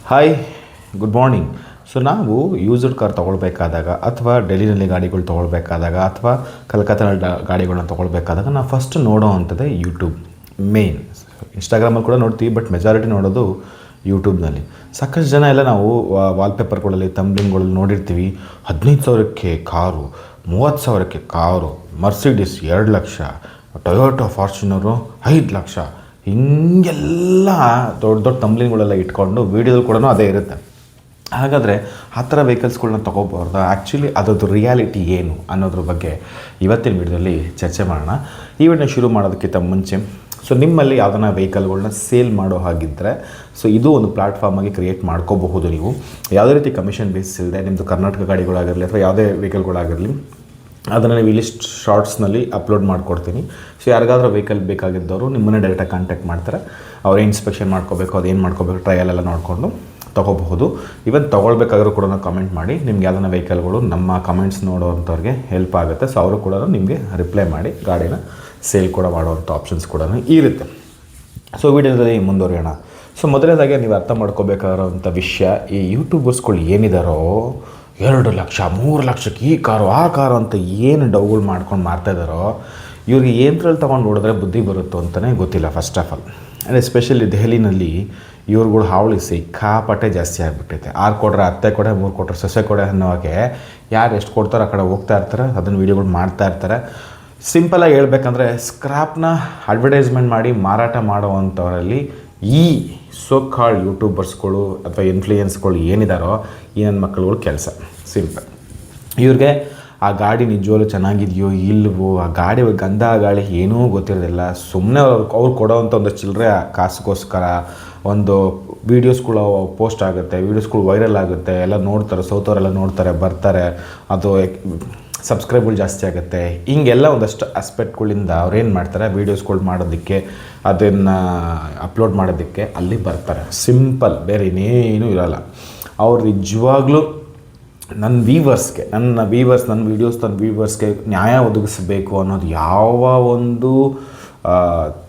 Hi, good morning. So ನಾವು used car ತೊಗೊಳ್ಬೇಕಾದಾಗ ಅಥವಾ ಡೆಲ್ಲಿನಲ್ಲಿ ಗಾಡಿಗಳು ತೊಗೊಳ್ಬೇಕಾದಾಗ ಅಥವಾ ಕಲ್ಕತ್ತಾನಲ್ಲಿ ಗಾಡಿಗಳನ್ನ ತೊಗೊಳ್ಬೇಕಾದಾಗ ನಾವು ಫಸ್ಟ್ ನೋಡೋ ಅಂಥದ್ದೇ ಯೂಟ್ಯೂಬ್ ಮೇನ್. ಇನ್ಸ್ಟಾಗ್ರಾಮಲ್ಲಿ ಕೂಡ ನೋಡ್ತೀವಿ, ಬಟ್ ಮೆಜಾರಿಟಿ ನೋಡೋದು ಯೂಟ್ಯೂಬ್ನಲ್ಲಿ. ಸಾಕಷ್ಟು ಜನ ಎಲ್ಲ ನಾವು ವಾಲ್ಪೇಪರ್ಗಳಲ್ಲಿ ತಮ್ಲಿಂಗ್ಗಳಲ್ಲಿ ನೋಡಿರ್ತೀವಿ. 15,000ಕ್ಕೆ ಕಾರು, 30,000ಕ್ಕೆ car, Mercedes 2 lakh, Toyota Fortuner 5 lakh, ಹಿಂಗೆಲ್ಲ ದೊಡ್ಡ ದೊಡ್ಡ ತಮ್ಲಿಂಗ್ಗಳೆಲ್ಲ ಇಟ್ಕೊಂಡು ವೀಡಿಯೋದಲ್ಲಿ ಕೂಡ ಅದೇ ಇರುತ್ತೆ. ಹಾಗಾದರೆ ಆ ಥರ ವೆಹಿಕಲ್ಸ್ಗಳನ್ನ ತೊಗೋಬಾರ್ದು. ಆ್ಯಕ್ಚುಲಿ ಅದರದ್ದು ರಿಯಾಲಿಟಿ ಏನು ಅನ್ನೋದ್ರ ಬಗ್ಗೆ ಇವತ್ತಿನ ವೀಡಿಯೋದಲ್ಲಿ ಚರ್ಚೆ ಮಾಡೋಣ. ಈ ವಿಡಿಯೋ ಶುರು ಮಾಡೋದಕ್ಕಿಂತ ಮುಂಚೆ ನಿಮ್ಮಲ್ಲಿ ಯಾವುದನ್ನ ವೆಹಿಕಲ್ಗಳನ್ನ ಸೇಲ್ ಮಾಡೋ ಹಾಗಿದ್ದರೆ ಇದು ಒಂದು ಪ್ಲ್ಯಾಟ್ಫಾರ್ಮಾಗಿ ಕ್ರಿಯೇಟ್ ಮಾಡ್ಕೋಬಹುದು. ನೀವು ಯಾವುದೇ ರೀತಿ ಕಮಿಷನ್ ಬೇಸಿಸ್ ಇಲ್ಲದೆ ನಿಮ್ಮದು ಕರ್ನಾಟಕ ಗಾಡಿಗಳಾಗಿರಲಿ ಅಥವಾ ಯಾವುದೇ ವೆಹಿಕಲ್ಗಳಾಗಿರಲಿ ಅದನ್ನು ನೀವು ಇಲ್ಲಿ ಶಾರ್ಟ್ಸ್ನಲ್ಲಿ ಅಪ್ಲೋಡ್ ಮಾಡಿಕೊಡ್ತೀನಿ. ಯಾರಿಗಾದ್ರೂ ವೆಹಿಕಲ್ ಬೇಕಾಗಿದ್ದವರು ನಿಮ್ಮನ್ನೇ ಡೈರೆಕ್ಟಾಗಿ ಕಾಂಟ್ಯಾಕ್ಟ್ ಮಾಡ್ತಾರೆ. ಅವ್ರು ಇನ್ಸ್ಪೆಕ್ಷನ್ ಮಾಡ್ಕೋಬೇಕು, ಅದೇನು ಮಾಡ್ಕೋಬೇಕು, ಟ್ರಯಲೆಲ್ಲ ನೋಡಿಕೊಂಡು ತೊಗೋಬಹುದು. ಇವನ್ ತೊಗೊಳ್ಬೇಕಾದ್ರೂ ಕೂಡ ಕಾಮೆಂಟ್ ಮಾಡಿ. ನಿಮ್ಗೆ ಯಾವ್ದಾನ ವೆಹಿಕಲ್ಗಳು ನಮ್ಮ ಕಮೆಂಟ್ಸ್ ನೋಡೋವಂಥವ್ರಿಗೆ ಹೆಲ್ಪ್ ಆಗುತ್ತೆ. ಅವರು ಕೂಡ ನಿಮಗೆ ರಿಪ್ಲೈ ಮಾಡಿ ಗಾಡಿನ ಸೇಲ್ ಕೂಡ ಮಾಡುವಂಥ ಆಪ್ಷನ್ಸ್ ಕೂಡ ಇರುತ್ತೆ. ವಿಡಿಯೋದಲ್ಲಿ ಮುಂದುವರಿಯೋಣ. ಮೊದಲನೇದಾಗಿ ನೀವು ಅರ್ಥ ಮಾಡ್ಕೋಬೇಕಾಗಿರೋಂಥ ವಿಷಯ, ಈ ಯೂಟ್ಯೂಬರ್ಸ್ಗಳು ಏನಿದಾರೋ 2 ಲಕ್ಷ 3 ಲಕ್ಷಕ್ಕೆ ಈ ಕಾರು ಆ ಕಾರು ಅಂತ ಏನು ಡೌಗಳು ಮಾಡ್ಕೊಂಡು ಮಾರ್ತಾಯಿದ್ದಾರೋ ಇವ್ರಿಗೆ ಏನರಲ್ಲಿ ತೊಗೊಂಡು ನೋಡಿದ್ರೆ ಬುದ್ಧಿ ಬರುತ್ತೋ ಅಂತಲೇ ಗೊತ್ತಿಲ್ಲ. First of all and especially ದೆಹಲಿನಲ್ಲಿ ಇವ್ರುಗಳು ಹಾವಳಿ ಸಿಕ್ಕಾಪಟ್ಟೆ ಜಾಸ್ತಿ ಆಗಿಬಿಟ್ಟೈತೆ. 6 ಕೊಡ್ರೆ ಅತ್ತೆ ಕೊಡೆ, 3 ಕೊಟ್ಟರೆ ಸೊಸೆ ಕೊಡೆ ಅನ್ನೋವಾಗೆ ಯಾರು ಎಷ್ಟು ಕೊಡ್ತಾರೋ ಆ ಕಡೆ ಹೋಗ್ತಾ ಇರ್ತಾರೆ, ಅದನ್ನು ವೀಡಿಯೋಗಳು ಮಾಡ್ತಾ ಇರ್ತಾರೆ. ಸಿಂಪಲಾಗಿ ಹೇಳ್ಬೇಕಂದ್ರೆ ಸ್ಕ್ರ್ಯಾಪ್ನ ಅಡ್ವರ್ಟೈಸ್ಮೆಂಟ್ ಮಾಡಿ ಮಾರಾಟ ಮಾಡುವಂಥವರಲ್ಲಿ ಈ ಕಾಲ್ಡ್ ಯೂಟ್ಯೂಬರ್ಸ್ಗಳು ಅಥವಾ ಇನ್ಫ್ಲೂಯೆನ್ಸ್ಗಳು ಏನಿದಾರೋ ಈ ನನ್ನ ಮಕ್ಕಳುಗಳು ಕೆಲಸ. ಸಿಂಪಲ್. ಇವ್ರಿಗೆ ಆ ಗಾಡಿ ನಿಜವಾಗ್ಲೂ ಚೆನ್ನಾಗಿದೆಯೋ ಇಲ್ವೋ, ಆ ಗಾಡಿ ಗಂಧ ಗಾಳಿ ಏನೂ ಗೊತ್ತಿರೋದಿಲ್ಲ. ಸುಮ್ಮನೆ ಅವ್ರು ಕೊಡೋವಂಥ ಒಂದು ಚಿಲ್ಲರೆ ಕಾಸಿಗೋಸ್ಕರ ಒಂದು ವೀಡಿಯೋಸ್ಗಳು ಪೋಸ್ಟ್ ಆಗುತ್ತೆ, ವೀಡಿಯೋಸ್ಗಳು ವೈರಲ್ ಆಗುತ್ತೆ, ಎಲ್ಲ ನೋಡ್ತಾರೆ, ಸೌತವರೆಲ್ಲ ನೋಡ್ತಾರೆ, ಬರ್ತಾರೆ, ಅದು ಸಬ್ಸ್ಕ್ರೈಬ್ಗಳು ಜಾಸ್ತಿ ಆಗುತ್ತೆ. ಹಿಂಗೆಲ್ಲ ಒಂದಷ್ಟು ಆಸ್ಪೆಕ್ಟ್ಗಳಿಂದ ಅವ್ರೇನು ಮಾಡ್ತಾರೆ, ವೀಡಿಯೋಸ್ಗಳು ಮಾಡೋದಕ್ಕೆ, ಅದನ್ನು ಅಪ್ಲೋಡ್ ಮಾಡೋದಕ್ಕೆ ಅಲ್ಲಿ ಬರ್ತಾರೆ. ಸಿಂಪಲ್, ಬೇರೆ ಇನ್ನೇನೂ ಇರೋಲ್ಲ. ಅವ್ರು ನಿಜವಾಗ್ಲೂ ನನ್ನ ವೀವರ್ಸ್ಗೆ, ನನ್ನ ವೀವರ್ಸ್ಗೆ ನ್ಯಾಯ ಒದಗಿಸಬೇಕು ಅನ್ನೋದು ಯಾವ ಒಂದು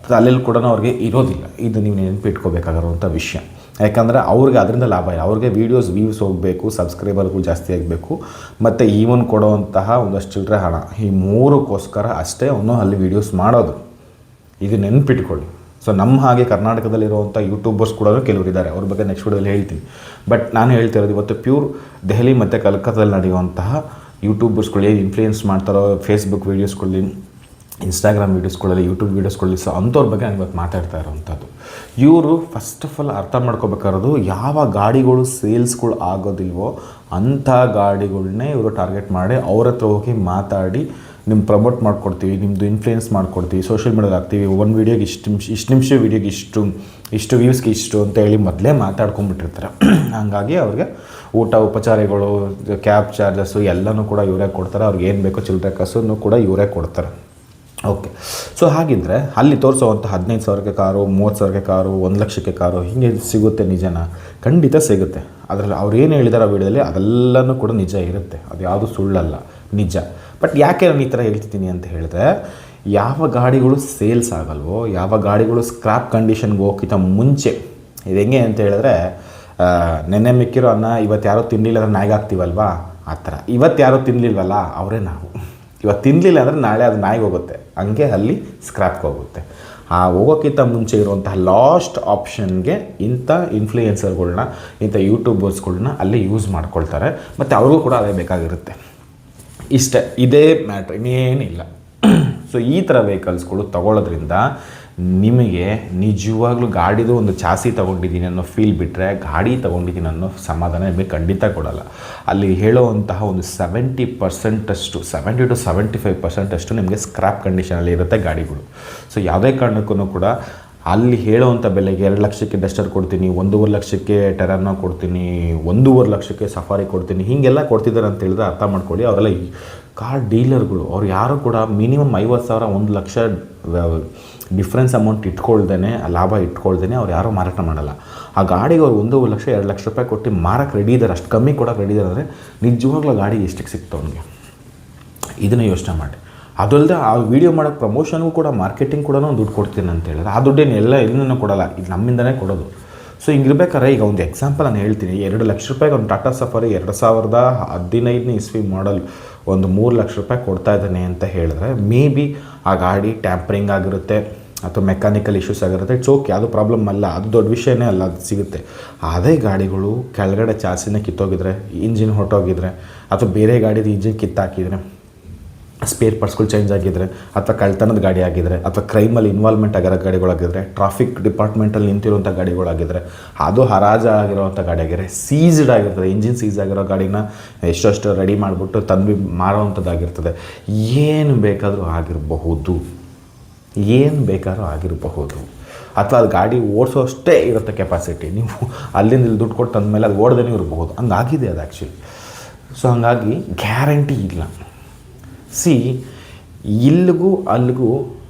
ತಲೆಯಲ್ಲಿ ಕೂಡ ಅವ್ರಿಗೆ ಇರೋದಿಲ್ಲ. ಇದು ನೀವು ನೆನಪಿಟ್ಕೋಬೇಕಾಗಿರುವಂಥ ವಿಷಯ. ಯಾಕಂದರೆ ಅವ್ರಿಗೆ ಅದರಿಂದ ಲಾಭ ಇಲ್ಲ. ಅವ್ರಿಗೆ ವ್ಯೂಸ್ ಹೋಗಬೇಕು, ಸಬ್ಸ್ಕ್ರೈಬರ್ಗಳು ಜಾಸ್ತಿ ಆಗಬೇಕು, ಮತ್ತು ಈವನ್ ಕೊಡೋವಂತಹ ಒಂದಷ್ಟು ಚಿಲ್ಲರೆ ಹಣ, ಈ 3ಕ್ಕೋಸ್ಕರ ಅಷ್ಟೇ ಅವನು ಅಲ್ಲಿ ವೀಡಿಯೋಸ್ ಮಾಡೋದು. ಇದು ನೆನಪಿಟ್ಕೊಳ್ಳಿ. ನಮ್ಮ ಹಾಗೆ ಕರ್ನಾಟಕದಲ್ಲಿರುವಂಥ ಯೂಟ್ಯೂಬರ್ಸ್ ಕೂಡ ಕೆಲವರು ಇದ್ದಾರೆ, ಅವ್ರ ಬಗ್ಗೆ ನೆಕ್ಸ್ಟ್ ವಿಡಿಯೋದಲ್ಲಿ ಹೇಳ್ತೀನಿ. ಬಟ್ ನಾನು ಹೇಳ್ತಿರೋದು ಇವತ್ತು ಪ್ಯೂರ್ ದೆಹಲಿ ಮತ್ತು ಕಲ್ಕತ್ತಾದಲ್ಲಿ ನಡೆಯುವಂತಹ ಯೂಟ್ಯೂಬರ್ಸ್ಗಳು ಏನು ಇನ್ಫ್ಲೂಯೆನ್ಸ್ ಮಾಡ್ತಾರೋ, ಫೇಸ್ಬುಕ್ ವೀಡಿಯೋಸ್ಗಳಲ್ಲಿ, ಇನ್ಸ್ಟಾಗ್ರಾಮ್ ವೀಡಿಯೋಸ್ಗಳಲ್ಲಿ, ಯೂಟ್ಯೂಬ್ ವೀಡಿಯೋಸ್ಗಳಲ್ಲಿ ಅಂಥವ್ರ ಬಗ್ಗೆ ನಾನು ಇವತ್ತು ಮಾತಾಡ್ತಾ ಇರೋವಂಥದ್ದು. ಇವರು ಫಸ್ಟ್ ಆಫ್ ಆಲ್ ಅರ್ಥ ಮಾಡ್ಕೋಬೇಕಾಗಿರೋದು, ಯಾವ ಗಾಡಿಗಳು ಸೇಲ್ಸ್ಗಳು ಆಗೋದಿಲ್ವೋ ಅಂಥ ಗಾಡಿಗಳನ್ನೇ ಇವರು ಟಾರ್ಗೆಟ್ ಮಾಡಿ ಅವ್ರ ಹತ್ರ ಹೋಗಿ ಮಾತಾಡಿ ನಿಮ್ಮ ಪ್ರಮೋಟ್ ಮಾಡಿಕೊಡ್ತೀವಿ, ನಿಮ್ಮದು ಇನ್ಫ್ಲೂಯೆನ್ಸ್ ಮಾಡಿಕೊಡ್ತೀವಿ, ಸೋಷಿಯಲ್ ಮೀಡಿಯಾದಲ್ಲಿ ಹಾಕ್ತೀವಿ, ಒಂದು ವೀಡಿಯೋಗೆ ಇಷ್ಟು ನಿಮಿಷ ವೀಡಿಯೋಗೆ ಇಷ್ಟು ವ್ಯೂಸ್ಗೆ ಇಷ್ಟು ಅಂತ ಹೇಳಿ ಮೊದಲೇ ಮಾತಾಡ್ಕೊಂಡ್ಬಿಟ್ಟಿರ್ತಾರೆ. ಹಾಗಾಗಿ ಅವ್ರಿಗೆ ಊಟ ಉಪಚಾರಗಳು, ಕ್ಯಾಬ್ ಚಾರ್ಜಸ್ಸು ಎಲ್ಲನೂ ಕೂಡ ಇವರೇ ಕೊಡ್ತಾರೆ. ಅವ್ರಿಗೆ ಏನು ಬೇಕೋ ಚಿಲ್ಲರೆ ಕಾಸನ್ನು ಕೂಡ ಇವರೇ ಕೊಡ್ತಾರೆ. ಓಕೆ. ಹಾಗಿದ್ದರೆ ಅಲ್ಲಿ ತೋರಿಸೋವಂಥ 15,000ಕ್ಕೆ ಕಾರು, 30,000ಕ್ಕೆ ಕಾರು, 1 ಲಕ್ಷಕ್ಕೆ ಕಾರು ಹೀಗೆ ಸಿಗುತ್ತೆ. ನಿಜನ? ಖಂಡಿತ ಸಿಗುತ್ತೆ. ಅದರಲ್ಲಿ ಅವ್ರು ಏನು ಹೇಳಿದಾರೋ ವೀಡಿಯೋದಲ್ಲಿ ಅದೆಲ್ಲನೂ ಕೂಡ ನಿಜ ಇರುತ್ತೆ. ಅದು ಯಾವುದು ಸುಳ್ಳಲ್ಲ, ನಿಜ. ಬಟ್ ಯಾಕೆ ನಾನು ಈ ಥರ ಹೇಳ್ತಿದ್ದೀನಿ ಅಂತ ಹೇಳಿದ್ರೆ, ಯಾವ ಗಾಡಿಗಳು ಸೇಲ್ಸ್ ಆಗಲ್ವೋ, ಯಾವ ಗಾಡಿಗಳು ಸ್ಕ್ರ್ಯಾಪ್ ಕಂಡೀಷನ್ಗೆ ಹೋಗೋಕ್ಕಿಂತ ಮುಂಚೆ, ಇದು ಹೆಂಗೆ ಅಂತ ಹೇಳಿದ್ರೆ, ನೆನ್ನೆ ಮಿಕ್ಕಿರೋ ಅನ್ನ ಇವತ್ತು ಯಾರೋ ತಿನ್ನಲಿಲ್ಲ ಅಂದರೆ ನಾಯಿಗೆ ಹಾಕ್ತೀವಲ್ವಾ, ಆ ಥರ. ಇವತ್ತು ಯಾರೋ ತಿನ್ನಲಿಲ್ವಲ್ಲ ಅವರೇ ನಾವು. ಇವತ್ತು ತಿನ್ನಲಿಲ್ಲ ಅಂದರೆ ನಾಳೆ ಅದು ನಾಯಿಗೆ ಹೋಗುತ್ತೆ, ಹಂಗೆ ಅಲ್ಲಿ ಸ್ಕ್ರ್ಯಾಪ್ಗೆ ಹೋಗುತ್ತೆ. ಆ ಹೋಗೋಕ್ಕಿಂತ ಮುಂಚೆ ಇರುವಂತಹ ಲಾಸ್ಟ್ ಆಪ್ಷನ್ಗೆ ಇಂಥ ಇನ್ಫ್ಲೂಯೆನ್ಸರ್ಗಳನ್ನ, ಇಂಥ ಯೂಟ್ಯೂಬರ್ಸ್ಗಳನ್ನ ಅಲ್ಲಿ ಯೂಸ್ ಮಾಡ್ಕೊಳ್ತಾರೆ. ಮತ್ತು ಅವ್ರಿಗೂ ಕೂಡ ಅದೇ ಬೇಕಾಗಿರುತ್ತೆ. ಇಷ್ಟೇ, ಇದೇ ಮ್ಯಾಟ್ರ್, ಇನ್ನೇನಿಲ್ಲ. ಈ ಥರ ವೆಹಿಕಲ್ಸ್ಗಳು ತೊಗೊಳ್ಳೋದ್ರಿಂದ ನಿಮಗೆ ನಿಜವಾಗ್ಲೂ ಗಾಡಿದು ಒಂದು ಚಾಸಿ ತೊಗೊಂಡಿದ್ದೀನಿ ಅನ್ನೋ ಫೀಲ್ ಬಿಟ್ಟರೆ, ಗಾಡಿ ತೊಗೊಂಡಿದ್ದೀನಿ ಅನ್ನೋ ಸಮಾಧಾನ ನಿಮಗೆ ಖಂಡಿತ ಕೊಡೋಲ್ಲ. ಅಲ್ಲಿ ಹೇಳೋವಂತಹ ಒಂದು 70% 70 to 75% ನಿಮಗೆ ಸ್ಕ್ರ್ಯಾಪ್ ಕಂಡೀಷನಲ್ಲಿ ಇರುತ್ತೆ ಗಾಡಿಗಳು. ಯಾವುದೇ ಕಾರಣಕ್ಕೂ ಕೂಡ ಅಲ್ಲಿ ಹೇಳೋವಂಥ ಬೆಲೆಗೆ 2 ಲಕ್ಷಕ್ಕೆ ಡಸ್ಟರ್ ಕೊಡ್ತೀನಿ, 1.5 ಲಕ್ಷಕ್ಕೆ ಟೆರಾನೋ ಕೊಡ್ತೀನಿ, 1.5 ಲಕ್ಷಕ್ಕೆ ಸಫಾರಿ ಕೊಡ್ತೀನಿ, ಹೀಗೆಲ್ಲ ಕೊಡ್ತಿದ್ದಾರೆ ಅಂತ ಹೇಳಿದ್ರೆ ಅರ್ಥ ಮಾಡ್ಕೊಳ್ಳಿ. ಅವರೆಲ್ಲ ಕಾರ್ ಡೀಲರ್ಗಳು. ಅವ್ರು ಯಾರು ಕೂಡ ಮಿನಿಮಮ್ 50,000 1 ಲಕ್ಷ ಡಿಫ್ರೆನ್ಸ್ ಅಮೌಂಟ್ ಇಟ್ಕೊಳ್ದೇ, ಲಾಭ ಇಟ್ಕೊಳ್ದೇ ಅವ್ರು ಯಾರೂ ಮಾರಾಟ ಮಾಡಲ್ಲ. ಆ ಗಾಡಿಗೆ ಅವ್ರು 1 ಲಕ್ಷ 2 ಲಕ್ಷ ರೂಪಾಯಿ ಕೊಟ್ಟು ಮಾರಕ್ಕೆ ರೆಡಿ ಇದ್ದಾರೆ, ಅಷ್ಟು ಕಮ್ಮಿ ಕೊಡೋಕೆ ರೆಡಿ ಇದ್ದಾರೆ ಅಂದರೆ ನಿಜವಾಗ್ಲೂ ಆ ಗಾಡಿ ಎಷ್ಟಕ್ಕೆ ಸಿಕ್ತು ಅವನಿಗೆ, ಇದನ್ನು ಯೋಚನೆ ಮಾಡಿ. ಅದಲ್ಲದೆ ಆ ವೀಡಿಯೋ ಮಾಡೋಕ್ಕೆ ಪ್ರಮೋಷನ್ಗೂ ಕೂಡ, ಮಾರ್ಕೆಟಿಂಗ್ ಕೂಡ ದುಡ್ಡು ಕೊಡ್ತೀನಿ ಅಂತ ಹೇಳಿದ್ರೆ, ಆ ದುಡ್ಡೇನು ಎಲ್ಲನೂ ಕೊಡೋಲ್ಲ, ಇದು ನಮ್ಮಿಂದನೇ ಕೊಡೋದು. ಸೊ ಹಿಂಗಿರ್ಬೇಕಾದ್ರೆ ಈಗ ಒಂದು ಎಕ್ಸಾಂಪಲ್ ನಾನು ಹೇಳ್ತೀನಿ, 2 ಲಕ್ಷ ರೂಪಾಯಿಗೆ ಒಂದು ಟಾಟಾ ಸಫಾರಿ 2015ನೇ ಇಸ್ವಿ ಮಾಡಲ್ ಒಂದು 3 ಲಕ್ಷ ರೂಪಾಯಿ ಕೊಡ್ತಾ ಇದ್ದಾನೆ ಅಂತ ಹೇಳಿದ್ರೆ, ಮೇ ಬಿ ಆ ಗಾಡಿ ಟ್ಯಾಂಪರಿಂಗ್ ಆಗಿರುತ್ತೆ ಅಥವಾ ಮೆಕ್ಯಾನಿಕಲ್ ಇಶ್ಯೂಸ್ ಆಗಿರುತ್ತೆ. ಇಟ್ಸ್ ಓಕೆ, ಅದು ಪ್ರಾಬ್ಲಮ್ ಅಲ್ಲ, ಅದು ದೊಡ್ಡ ವಿಷಯನೇ ಅಲ್ಲ, ಅದು ಸಿಗುತ್ತೆ. ಅದೇ ಗಾಡಿಗಳು ಕೆಳಗಡೆ ಚಾಸಿನ ಕಿತ್ತೋಗಿದ್ರೆ, ಇಂಜಿನ್ ಹೊರಟೋಗಿದ್ರೆ, ಅಥವಾ ಬೇರೆ ಗಾಡಿದು ಇಂಜಿನ್ ಕಿತ್ತಾಕಿದ್ರೆ, ಸ್ಪೇರ್ ಪಾರ್ಟ್ಸ್ಗಳು ಚೇಂಜ್ ಆಗಿದ್ರೆ, ಅಥವಾ ಕಳ್ತನದ ಗಾಡಿ ಆಗಿದ್ರೆ, ಅಥವಾ ಕ್ರೈಮಲ್ಲಿ ಇನ್ವಾಲ್ವ್ಮೆಂಟ್ ಆಗಿರೋ ಗಾಡಿಗಳಾಗಿದ್ದರೆ, ಟ್ರಾಫಿಕ್ ಡಿಪಾರ್ಟ್ಮೆಂಟಲ್ಲಿ ನಿಂತಿರುವಂಥ ಗಾಡಿಗಳಾಗಿದ್ದರೆ, ಅದು ಹರಾಜು ಆಗಿರೋವಂಥ ಗಾಡಿ ಆಗಿದ್ರೆ, ಸೀಸ್ಡ್ ಆಗಿರ್ತದೆ, ಇಂಜಿನ್ ಸೀಸ್ ಆಗಿರೋ ಗಾಡಿನ ಎಷ್ಟಷ್ಟು ರೆಡಿ ಮಾಡಿಬಿಟ್ಟು ತಂದು ಮಾರೋವಂಥದ್ದಾಗಿರ್ತದೆ. ಏನು ಬೇಕಾದರೂ ಆಗಿರಬಹುದು, ಏನು ಬೇಕಾದ್ರೂ ಆಗಿರಬಹುದು. ಅಥವಾ ಅದು ಗಾಡಿ ಓಡಿಸೋಷ್ಟೇ ಇರುತ್ತೆ ಕೆಪಾಸಿಟಿ, ನೀವು ಅಲ್ಲಿಂದ ಇಲ್ಲಿ ದುಡ್ಡು ಕೊಟ್ಟು ತಂದಮೇಲೆ ಅದು ಓಡ್ದೇ ಇರಬಹುದು. ಹಂಗಾಗಿದೆ ಅದು ಆ್ಯಕ್ಚುಲಿ. ಸೊ ಹಾಗಾಗಿ ಗ್ಯಾರಂಟಿ ಇಲ್ಲ. ಇಲ್ಲಿಗೂ ಅಲ್ಲಿಗೂ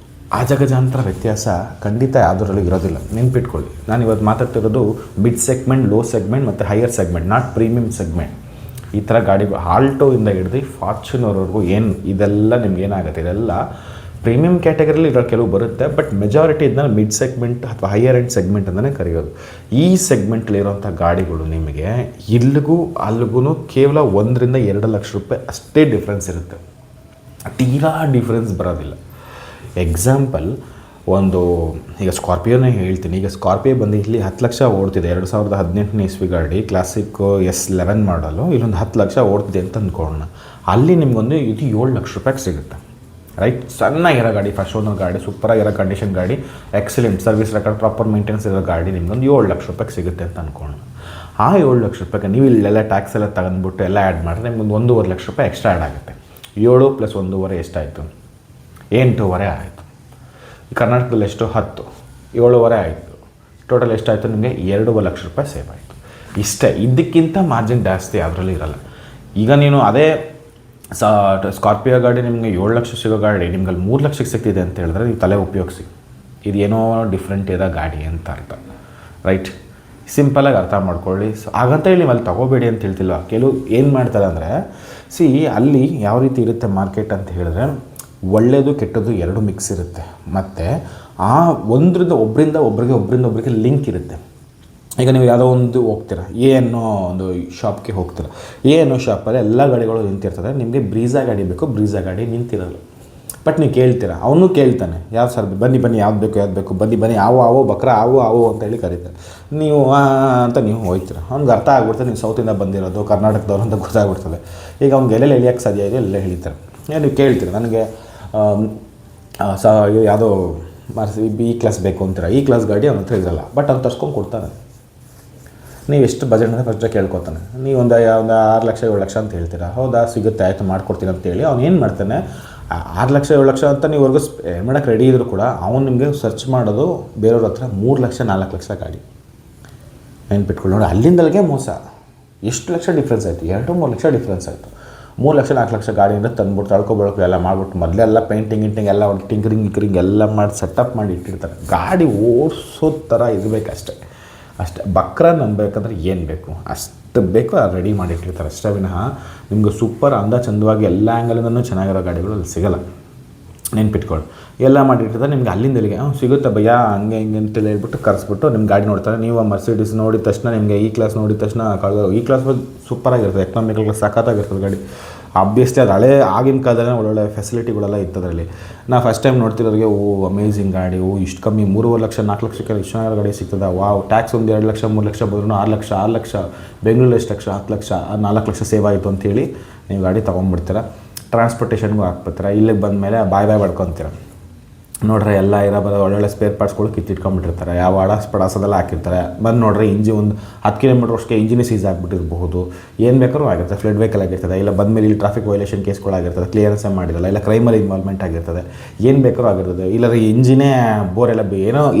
ಅಜಗಜಾಂತರ ವ್ಯತ್ಯಾಸ ಖಂಡಿತ ಯಾವುದರಲ್ಲೂ ಇರೋದಿಲ್ಲ. ನೆನ್ಪಿಟ್ಕೊಳ್ಳಿ, ನಾನು ಇವತ್ತು ಮಾತಾಡ್ತಿರೋದು ಮಿಡ್ ಸೆಗ್ಮೆಂಟ್, ಲೋ ಸೆಗ್ಮೆಂಟ್ ಮತ್ತು higher segment, not premium segment. ಈ ಥರ ಗಾಡಿಗಳು ಆಲ್ಟೋಯಿಂದ ಹಿಡಿದು ಫಾರ್ಚುನರ್ವರೆಗೂ ಏನು ಇದೆಲ್ಲ ನಿಮ್ಗೆ ಏನಾಗುತ್ತೆ, ಇದೆಲ್ಲ ಪ್ರೀಮಿಯಂ ಕ್ಯಾಟಗರಿಯಲ್ಲಿ ಇರೋ ಕೆಲವು ಬರುತ್ತೆ. ಬಟ್ ಮೆಜಾರಿಟಿ ಇದನ್ನ ಮಿಡ್ ಸೆಗ್ಮೆಂಟ್ ಅಥವಾ ಹೈಯರ್ ಎಂಡ್ ಸೆಗ್ಮೆಂಟ್ ಅಂತಲೇ ಕರೆಯೋದು. ಈ ಸೆಗ್ಮೆಂಟ್ಲಿರೋಂಥ ಗಾಡಿಗಳು ನಿಮಗೆ ಇಲ್ಲಿಗೂ ಅಲ್ಲಿಗೂ ಕೇವಲ 1-2 ಲಕ್ಷ ರೂಪಾಯಿ ಅಷ್ಟೇ ಡಿಫ್ರೆನ್ಸ್ ಇರುತ್ತೆ, ತೀರಾ ಡಿಫ್ರೆನ್ಸ್ ಬರೋದಿಲ್ಲ. ಎಕ್ಸಾಂಪಲ್, ಒಂದು ಈಗ ಸ್ಕಾರ್ಪಿಯೋನೇ ಹೇಳ್ತೀನಿ. ಈಗ ಸ್ಕಾರ್ಪಿಯೋ ಬಂದು ಇಲ್ಲಿ 10 ಲಕ್ಷ ಓಡ್ತಿದೆ, 2018ನೇ ಇಸ್ವಿ ಗಾಡಿ, ಕ್ಲಾಸಿಕ್ S11 ಮಾಡಲು, ಇಲ್ಲೊಂದು 10 ಲಕ್ಷ ಓಡ್ತಿದೆ ಅಂತ ಅಂದ್ಕೊಳ್ಳೋಣ. ಅಲ್ಲಿ ನಿಮಗೊಂದು ಇದು 7 ಲಕ್ಷ ರೂಪಾಯಿಗೆ ಸಿಗುತ್ತೆ, ರೈಟ್? ಚೆನ್ನಾಗಿರೋ ಗಾಡಿ, ಫಸ್ಟ್ ಓನರ್ ಗಾಡಿ, ಸೂಪರಾಗಿರೋ ಕಂಡೀಷನ್ ಗಾಡಿ, excellent service record, proper maintenance ಇರೋ ಗಾಡಿ ನಿಮ್ಗೊಂದು 7 ಲಕ್ಷ ರೂಪಾಯಿಗೆ ಸಿಗುತ್ತೆ ಅಂತ ಅಂದ್ಕೊಳ್ಳೋಣ. ಆ 7 ಲಕ್ಷ ರೂಪಾಯಿಗೆ ನೀವು ಇಲ್ಲೆಲ್ಲ ಟ್ಯಾಕ್ಸ್ ಎಲ್ಲ ತಗೊಂಡ್ಬಿಟ್ಟು ಎಲ್ಲ ಆ್ಯಡ್ ಮಾಡಿದ್ರೆ ನಿಮ್ಗೊಂದು 1.5 ಲಕ್ಷ ರೂಪಾಯಿ ಎಕ್ಸ್ಟ್ರಾ ಆ್ಯಡ್ ಆಗುತ್ತೆ. 7 + 1.5 ಎಷ್ಟಾಯಿತು? 8.5 ಆಯಿತು. ಕರ್ನಾಟಕದಲ್ಲಿ ಎಷ್ಟು? 10, 7.5 ಆಯಿತು. ಟೋಟಲ್ ಎಷ್ಟಾಯಿತು? ನಿಮಗೆ 2 ಲಕ್ಷ ರೂಪಾಯಿ ಸೇವ್ ಆಯಿತು. ಇಷ್ಟೇ, ಇದಕ್ಕಿಂತ ಮಾರ್ಜಿನ್ ಜಾಸ್ತಿ ಅದರಲ್ಲಿ ಇರಲ್ಲ. ಈಗ ನೀನು ಅದೇ ಸ್ಕಾರ್ಪಿಯೋ ಗಾಡಿ ನಿಮಗೆ 7 ಲಕ್ಷ ಸಿಗೋ ಗಾಡಿ ನಿಮ್ಗೆ ಅಲ್ಲಿ 3 ಲಕ್ಷಕ್ಕೆ ಸಿಗ್ತಿದೆ ಅಂತ ಹೇಳಿದ್ರೆ ನೀವು ತಲೆ ಉಪಯೋಗಿಸಿ, ಇದೇನೋ ಡಿಫ್ರೆಂಟ್ ಇರೋ ಗಾಡಿ ಅಂತ ಅರ್ಥ, ರೈಟ್? ಸಿಂಪಲಾಗಿ ಅರ್ಥ ಮಾಡ್ಕೊಳ್ಳಿ. ಸೊ ಹಾಗಂತ ಹೇಳಿ ನೀವು ಅಲ್ಲಿ ತೊಗೋಬೇಡಿ ಅಂತ ಹೇಳ್ತಿಲ್ವ. ಕೆಲವು ಏನು ಮಾಡ್ತಾರೆ ಅಂದರೆ, ಅಲ್ಲಿ ಯಾವ ರೀತಿ ಇರುತ್ತೆ ಮಾರ್ಕೆಟ್ ಅಂತ ಹೇಳಿದ್ರೆ, ಒಳ್ಳೆಯದು ಕೆಟ್ಟದ್ದು ಎರಡು ಮಿಕ್ಸ್ ಇರುತ್ತೆ. ಮತ್ತು ಆ ಒಬ್ಬರಿಂದ ಒಬ್ರಿಗೆ ಲಿಂಕ್ ಇರುತ್ತೆ. ಈಗ ನೀವು ಯಾವುದೋ ಒಂದು ಹೋಗ್ತೀರ, ಏನೋ ಒಂದು ಶಾಪ್ಗೆ ಹೋಗ್ತೀರ, ಏನೋ ಶಾಪಲ್ಲಿ ಎಲ್ಲ ಗಾಡಿಗಳು ನಿಂತಿರ್ತದೆ, ನಿಮಗೆ ಬ್ರೀಝಾ ಗಾಡಿ ಬೇಕು, ಬ್ರೀಝಾ ಗಾಡಿ ನಿಂತಿರಲ್ಲ. ಬಟ್ ನೀವು ಕೇಳ್ತೀರ, ಅವನು ಕೇಳ್ತಾನೆ, ಯಾವ ಸರ್ ಬನ್ನಿ ಯಾವ್ದು ಬೇಕು ಬನ್ನಿ ಆವು ಬಕ್ರ ಆವು ಅಂತ ಹೇಳಿ ಕರೀತಾರೆ. ನೀವು ಅಂತ ನೀವು ಹೋಗ್ತೀರ, ಅವ್ನಿಗೆ ಅರ್ಥ ಆಗ್ಬಿಡ್ತದೆ ನೀವು ಸೌತಿಂದ ಬಂದಿರೋದು, ಕರ್ನಾಟಕದವ್ರು ಅಂತ ಗೊತ್ತಾಗ್ಬಿಡ್ತದೆ. ಈಗ ಅವ್ನಿಗೆ ಎಲ್ಲೆಲ್ಲ ಎಳಿಯೋಕ್ಕೆ ಸಾಧ್ಯ ಇದೆ ಎಲ್ಲ ಹೇಳ್ತಾರೆ. ನೀವು ಕೇಳ್ತೀರ, ನನಗೆ ಯಾವುದೋ ಈ ಕ್ಲಾಸ್ ಬೇಕು ಅಂತೀರ, ಈ ಕ್ಲಾಸ್ ಗಾಡಿ ಅವನ ಹತ್ರ ಇರಲ್ಲ, ಬಟ್ ಅವ್ನು ತರ್ಸ್ಕೊಂಡು ಕೊಡ್ತಾನೆ. ನೀವು ಎಷ್ಟು ಬಜೆಟ್ ಅಂತ ಫಸ್ಟ್ ಕೇಳ್ಕೊತಾನೆ. ನೀವು ಒಂದು 6 ಲಕ್ಷ 7 ಲಕ್ಷ ಅಂತ ಹೇಳ್ತೀರಾ, ಹೌದಾ ಸಿಗುತ್ತೆ ಆಯಿತು ಮಾಡ್ಕೊಡ್ತೀನಿ ಅಂತೇಳಿ ಅವ್ನು ಏನು ಮಾಡ್ತಾನೆ, 6 ಲಕ್ಷ 7 ಲಕ್ಷ ಅಂತ ನೀವುವರೆಗೂ ಮಾಡೋಕ್ಕೆ ರೆಡಿ ಇದ್ದರೂ ಕೂಡ ಅವ್ನು ನಿಮಗೆ ಸರ್ಚ್ ಮಾಡೋದು ಬೇರೆಯವ್ರ ಹತ್ರ 3 ಲಕ್ಷ 4 ಲಕ್ಷ ಗಾಡಿ. ನೆನ್ಪಿಟ್ಕೊಳ್ಳಿ ನೋಡಿ, ಅಲ್ಲಿಂದಲ್ಗೆ ಮೋಸ. ಎಷ್ಟು ಲಕ್ಷ ಡಿಫ್ರೆನ್ಸ್ ಆಯಿತು? 2-3 ಲಕ್ಷ ಡಿಫ್ರೆನ್ಸ್ ಆಯಿತು. 3 ಲಕ್ಷ 4 ಲಕ್ಷ ಗಾಡಿಯಿಂದ ತಂದ್ಬಿಟ್ಟು ತಳ್ಕೊಬಳಕು ಎಲ್ಲ ಮಾಡಿಬಿಟ್ಟು ಮೊದಲೆಲ್ಲ ಪೇಂಟಿಂಗ್ ಎಲ್ಲ ಟಿಂಕರಿಂಗ್ ಎಲ್ಲ ಮಾಡಿ ಸೆಟಪ್ ಮಾಡಿ ಇಟ್ಟಿರ್ತಾರೆ. ಗಾಡಿ ಓಡಿಸೋ ಥರ ಇರಬೇಕಷ್ಟೆ, ಅಷ್ಟೇ. ಬಕ್ರ ನಂಬಬೇಕಂದ್ರೆ ಏನು ಬೇಕು ಅಷ್ಟು ಬೇಕು, ರೆಡಿ ಮಾಡಿಟ್ಟಿರ್ತಾರೆ ಅಷ್ಟೇ ವಿನಃ ನಿಮ್ಗೆ ಸೂಪರ್ ಚಂದವಾಗಿ ಎಲ್ಲ ಆ್ಯಂಗಲಿಂದನೂ ಚೆನ್ನಾಗಿರೋ ಗಾಡಿಗಳು ಅಲ್ಲಿ ಸಿಗೋಲ್ಲ. ನೆನ್ಪಿಟ್ಕೊಳ್ಳಿ, ಎಲ್ಲ ಮಾಡಿಟ್ಟಿರ್ತಾರೆ. ನಿಮ್ಗೆ ಅಲ್ಲಿಂದ ಇಲ್ಲಿಗೆ ಸಿಗುತ್ತೆ ಭಯ್ಯ ಹಂಗೆ ಹಿಂಗೆ ಅಂತೇಳಿ ಹೇಳ್ಬಿಟ್ಟು ಕರೆಸ್ಬಿಟ್ಟು ನಿಮ್ಮ ಗಾಡಿ ನೋಡ್ತಾರೆ. ನೀವು ಮರ್ಸಿಡೀಸ್ ನೋಡಿದ ತಕ್ಷಣ ನಿಮಗೆ ಈ ಕ್ಲಾಸ್ ನೋಡಿದ ತಕ್ಷಣ ಈ ಕ್ಲಾಸ್ ಸೂಪರಾಗಿರ್ತದೆ, ಎಕನಾಮಿಕಲ್ ಕ್ಲಾಸ್ ಸಖತ್ತಾಗಿರ್ತದೆ ಗಾಡಿ. ಆಬ್ವಿಯಸ್ಲಿ ಅದು ಹಳೆ ಆಗಿನ ಕಾಲದಲ್ಲೇ ಒಳ್ಳೊಳ್ಳೆ ಫೆಸಿಲಿಟಿಗಳೆಲ್ಲ ಇತ್ತದರಲ್ಲಿ. ನಾವು ಫಸ್ಟ್ ಟೈಮ್ ನೋಡ್ತಿರೋರಿಗೆ ಅಮೇಝಿಂಗ್ ಗಾಡಿ, ಇಷ್ಟು ಕಮ್ಮಿ 3.5 ಲಕ್ಷ 4 ಲಕ್ಷಕ್ಕೆ ಇಷ್ಟು ಚೆನ್ನಾಗಿರೋ ಗಾಡಿ ಸಿಗ್ತದೆ. ವಾವ್, ಟ್ಯಾಕ್ಸ್ ಒಂದು 2 ಲಕ್ಷ 3 ಲಕ್ಷ ಬಂದ್ರೂ 6 ಲಕ್ಷ ಬೆಂಗಳೂರಲ್ಲಿ ಎಷ್ಟು ಲಕ್ಷ 10 ಲಕ್ಷ 4 ಲಕ್ಷ ಸೇವ್ ಆಯಿತು ಅಂತೇಳಿ ನೀವು ಗಾಡಿ ತೊಗೊಂಡ್ಬಿಡ್ತೀರ. ಟ್ರಾನ್ಸ್ಪೋರ್ಟೇಷನ್ಗೂ ಹಾಕ್ಬಿಡ್ತೀರ. ಇಲ್ಲಿಗೆ ಬಂದಮೇಲೆ ಬಾಯ್ ಬಡ್ಕೊತೀರ. ನೋಡ್ರೆ ಎಲ್ಲ ಬರೋ ಒಳ್ಳೊಳ್ಳೆ ಸ್ಪೇರ್ ಪಾರ್ಟ್ಸ್ಗಳು ಕಿತ್ತಿಟ್ಕೊಂಡ್ಬಿಟ್ಟಿರ್ತಾರೆ, ಯಾವ ಪಡಾಸದೆಲ್ಲ ಹಾಕಿರ್ತಾರೆ. ಬಂದು ನೋಡ್ರೆ ಇಂಜಿನ್ ಒಂದು 10 ಕಿಲೋಮೀಟ್ರ್ ಅಷ್ಟೇ ಇಂಜಿನೇ ಸೀಸ್ ಆಗಿಬಿಟ್ಟಿರಬಹುದು. ಏನು ಬೇಕಾದ್ರೂ ಆಗಿರ್ತದೆ, ಫ್ಲಡ್ ವೆಹಿಕಲ್ ಆಗಿರ್ತದೆ, ಇಲ್ಲ ಬಂದಮೇಲೆ ಇಲ್ಲಿ ಟ್ರಾಫಿಕ್ ವೈಲೇಷನ್ ಕೇಸ್ಗಳಾಗಿರ್ತದೆ, ಕ್ಲಿಯರೆನ್ಸೇ ಮಾಡಿರಲ್ಲ, ಇಲ್ಲ ಕ್ರೈಮಲ್ಲಿ ಇನ್ವಾಲ್ವ್ಮೆಂಟ್ ಆಗಿರ್ತದೆ, ಏನು ಬೇಕಾದ್ರೂ ಆಗಿರ್ತದೆ. ಇಲ್ಲ ಇಂಜಿನೇ ಬೋರೆಲ್ಲ